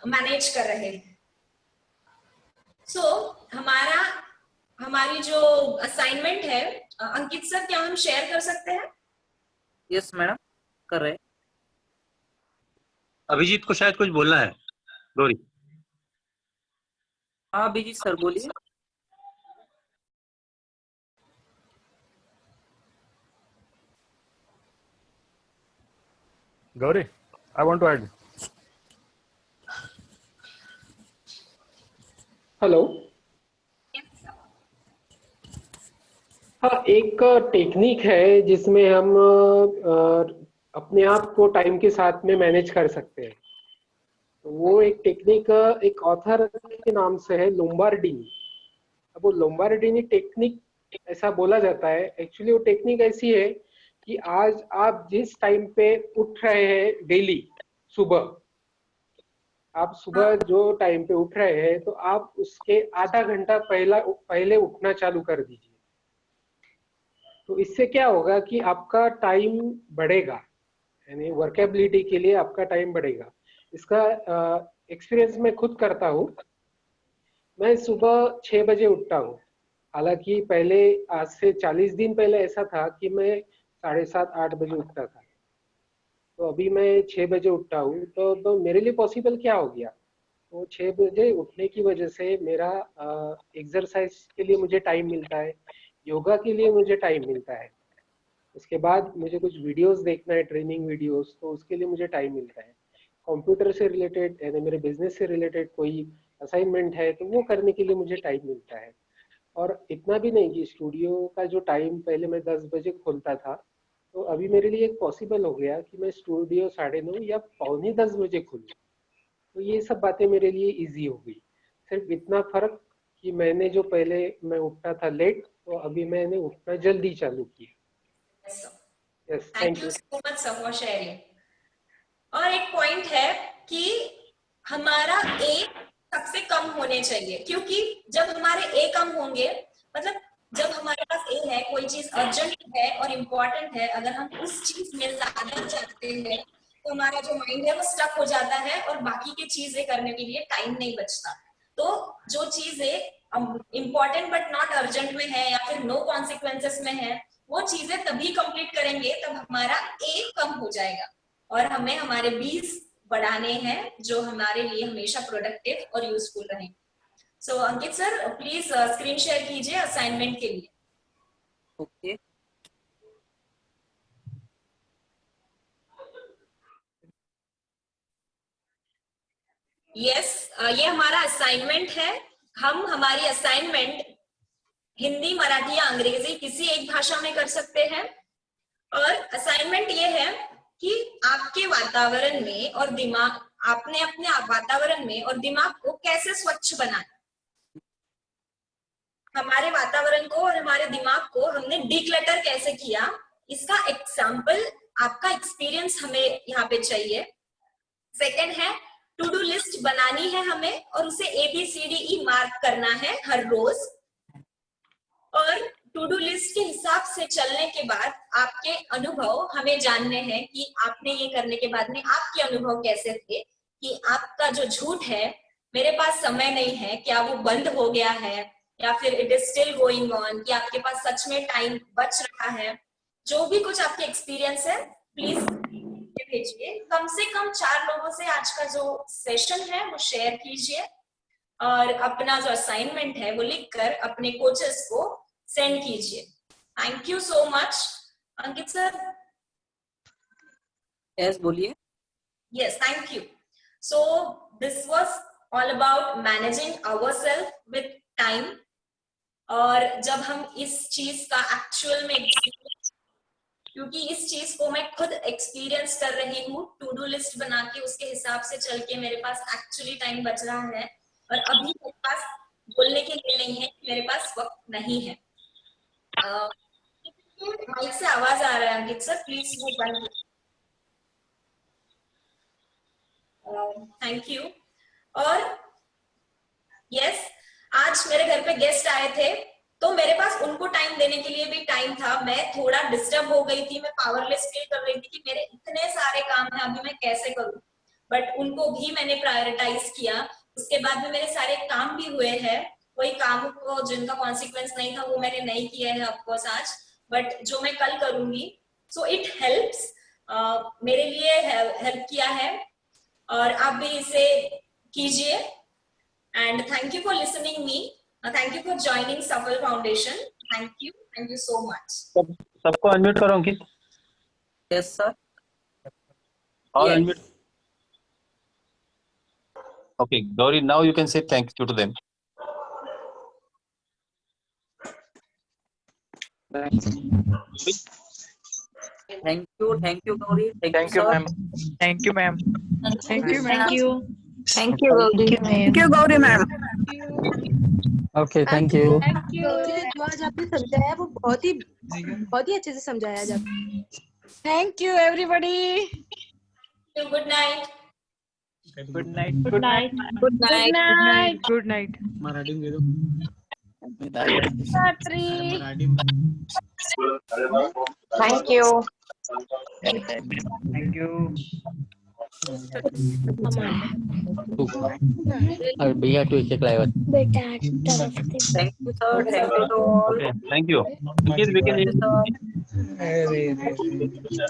मैनेज कर रहे हैं। हमारी जो असाइनमेंट है अंकित सर, क्या हम शेयर कर सकते हैं? यस मैडम, कर रहे हैं। अभिजीत को शायद कुछ बोलना है। गौरी। हाँ अभिजीत सर बोलिए। Gauri, I want to add. Hello. हाँ, एक टेक्निक है जिसमें हम अपने आप को टाइम के साथ में मैनेज कर सकते हैं। तो वो एक टेक्निक एक ऑथर के नाम से है, लोम्बार्डिनी। अब वो लोम्बार्डिनी टेक्निक ऐसा बोला जाता है, एक्चुअली वो टेक्निक ऐसी है कि आज आप जिस टाइम पे उठ रहे हैं डेली सुबह, आप सुबह जो टाइम पे उठ रहे हैं तो आप उसके आधा घंटा पहले उठना चालू कर दीजिए। तो इससे क्या होगा कि आपका टाइम बढ़ेगा, यानी वर्केबिलिटी के लिए आपका टाइम बढ़ेगा। इसका एक्सपीरियंस मैं खुद करता हूँ। मैं सुबह 6 बजे उठता हूँ। हालांकि पहले आज से 40 दिन पहले ऐसा था कि मैं 7:30-8 बजे उठता था। तो अभी मैं 6 बजे उठता हूँ। तो मेरे लिए पॉसिबल क्या हो गया, तो 6 बजे उठने की वजह से मेरा एक्सरसाइज के लिए मुझे टाइम मिलता है, योगा के लिए मुझे टाइम मिलता है, उसके बाद मुझे कुछ वीडियोस देखना है, ट्रेनिंग वीडियोस, तो उसके लिए मुझे टाइम मिलता है। कंप्यूटर से रिलेटेड यानी मेरे बिजनेस से रिलेटेड कोई असाइनमेंट है तो वो करने के लिए मुझे टाइम मिलता है। और इतना भी नहीं कि स्टूडियो का जो टाइम पहले मैं 10 बजे खोलता था, तो अभी मेरे लिए एक पॉसिबल हो गया कि मैं स्टूडियो 9:30 या 9:45 बजे खोलूँ। तो ये सब बातें मेरे लिए इजी हो गई। सिर्फ इतना फर्क कि मैंने जो पहले मैं उठता था लेट, तो अभी मैंने उठना जल्दी चालू किया। Yes, thank you so much sir for sharing. और एक पॉइंट है कि हमारा ए सबसे कम होने चाहिए, क्योंकि जब हमारे ए कम होंगे, मतलब जब हमारे पास ए है, कोई चीज अर्जेंट है और इम्पोर्टेंट है, अगर हम उस चीज में ज्यादा चाहते हैं तो हमारा जो माइंड है वो स्टक हो जाता है और बाकी की चीजें करने के लिए टाइम नहीं बचता। तो जो चीजें इम्पोर्टेंट बट नॉट अर्जेंट में है या फिर नो कॉन्सिक्वेंसेस में है, वो चीजें तभी कंप्लीट करेंगे तब हमारा ए कम हो जाएगा और हमें हमारे बीज बढ़ाने हैं जो हमारे लिए हमेशा प्रोडक्टिव और यूजफुल रहे। सो अंकित सर प्लीज स्क्रीन शेयर कीजिए असाइनमेंट के लिए। ओके। यस, ये हमारा असाइनमेंट है। हम हमारी असाइनमेंट हिंदी, मराठी या अंग्रेजी किसी एक भाषा में कर सकते हैं। और असाइनमेंट ये है कि आपके वातावरण में और दिमाग, आपने अपने वातावरण में और दिमाग को कैसे स्वच्छ बनाना। हमारे वातावरण को और हमारे दिमाग को हमने डिक्लटर कैसे किया, इसका एग्जाम्पल, आपका एक्सपीरियंस हमें यहाँ पे चाहिए। सेकंड है टू डू लिस्ट बनानी है हमें और उसे ABCDE मार्क करना है हर रोज। और टू डू लिस्ट के हिसाब से चलने के बाद आपके अनुभव हमें जानने हैं कि आपने ये करने के बाद में आपके अनुभव कैसे थे, कि आपका जो झूठ है मेरे पास समय नहीं है, क्या वो बंद हो गया है या फिर it is still going on, कि आपके पास सच में टाइम बच रहा है। जो भी कुछ आपके एक्सपीरियंस है प्लीज भेजिए। कम से कम 4 लोगों से आज का जो सेशन है वो शेयर कीजिए और अपना जो असाइनमेंट है वो लिखकर अपने कोचेस को सेंड कीजिए। Thank you so much Ankit sir. Yes बोलिए। Yes, thank you. So this was all about managing ourself with time. और जब हम इस चीज का एक्चुअल में, क्योंकि इस चीज को मैं खुद एक्सपीरियंस कर रही हूँ, टू डू लिस्ट बना के उसके हिसाब से चल के मेरे पास एक्चुअली टाइम बच रहा है और अभी मेरे पास बोलने के लिए नहीं है, मेरे पास वक्त नहीं है। माइक से आवाज आ रहा है अंकित सर, प्लीज वो बंद। Thank you. और यस, आज मेरे घर पे गेस्ट आए थे तो मेरे पास उनको टाइम देने के लिए भी टाइम था। मैं थोड़ा डिस्टर्ब हो गई थी, मैं पावरलेस फील कर रही थी कि मेरे इतने सारे काम हैं, अभी मैं कैसे करूं, बट उनको भी मैंने प्रायोरिटाइज किया। उसके बाद में मेरे सारे काम भी हुए हैं। कोई काम को जिनका कॉन्सिक्वेंस नहीं था वो मैंने नहीं किया है ऑफकोर्स आज, बट जो मैं कल करूंगी, सो इट हेल्प्स, मेरे लिए हेल्प किया है, और आप भी इसे कीजिए। And thank you for listening me, thank you for joining Safal foundation, thank you so much. सबको अनम्यूट करो Ankit. Yes sir. All Yes. unmute. Okay, Gauri, now you can say thank you to them. Thank you Gauri, Thank you, ma'am. Thank you, ma'am. Thank you, Thank you. Thank you, Gauri. Thank you, Gauri ma'am. Okay, thank you. Thank you. जो आज आपने समझाया वो बहुत ही अच्छे से समझाया आज आपने। Thank you, everybody. Good night. Good night. Good night. Good night. Good night. Marathi में दे Satri. Thank you. Thank you. और भैया to check live Thank you sir, thank you to all. Okay, thank you. Thank you, sir.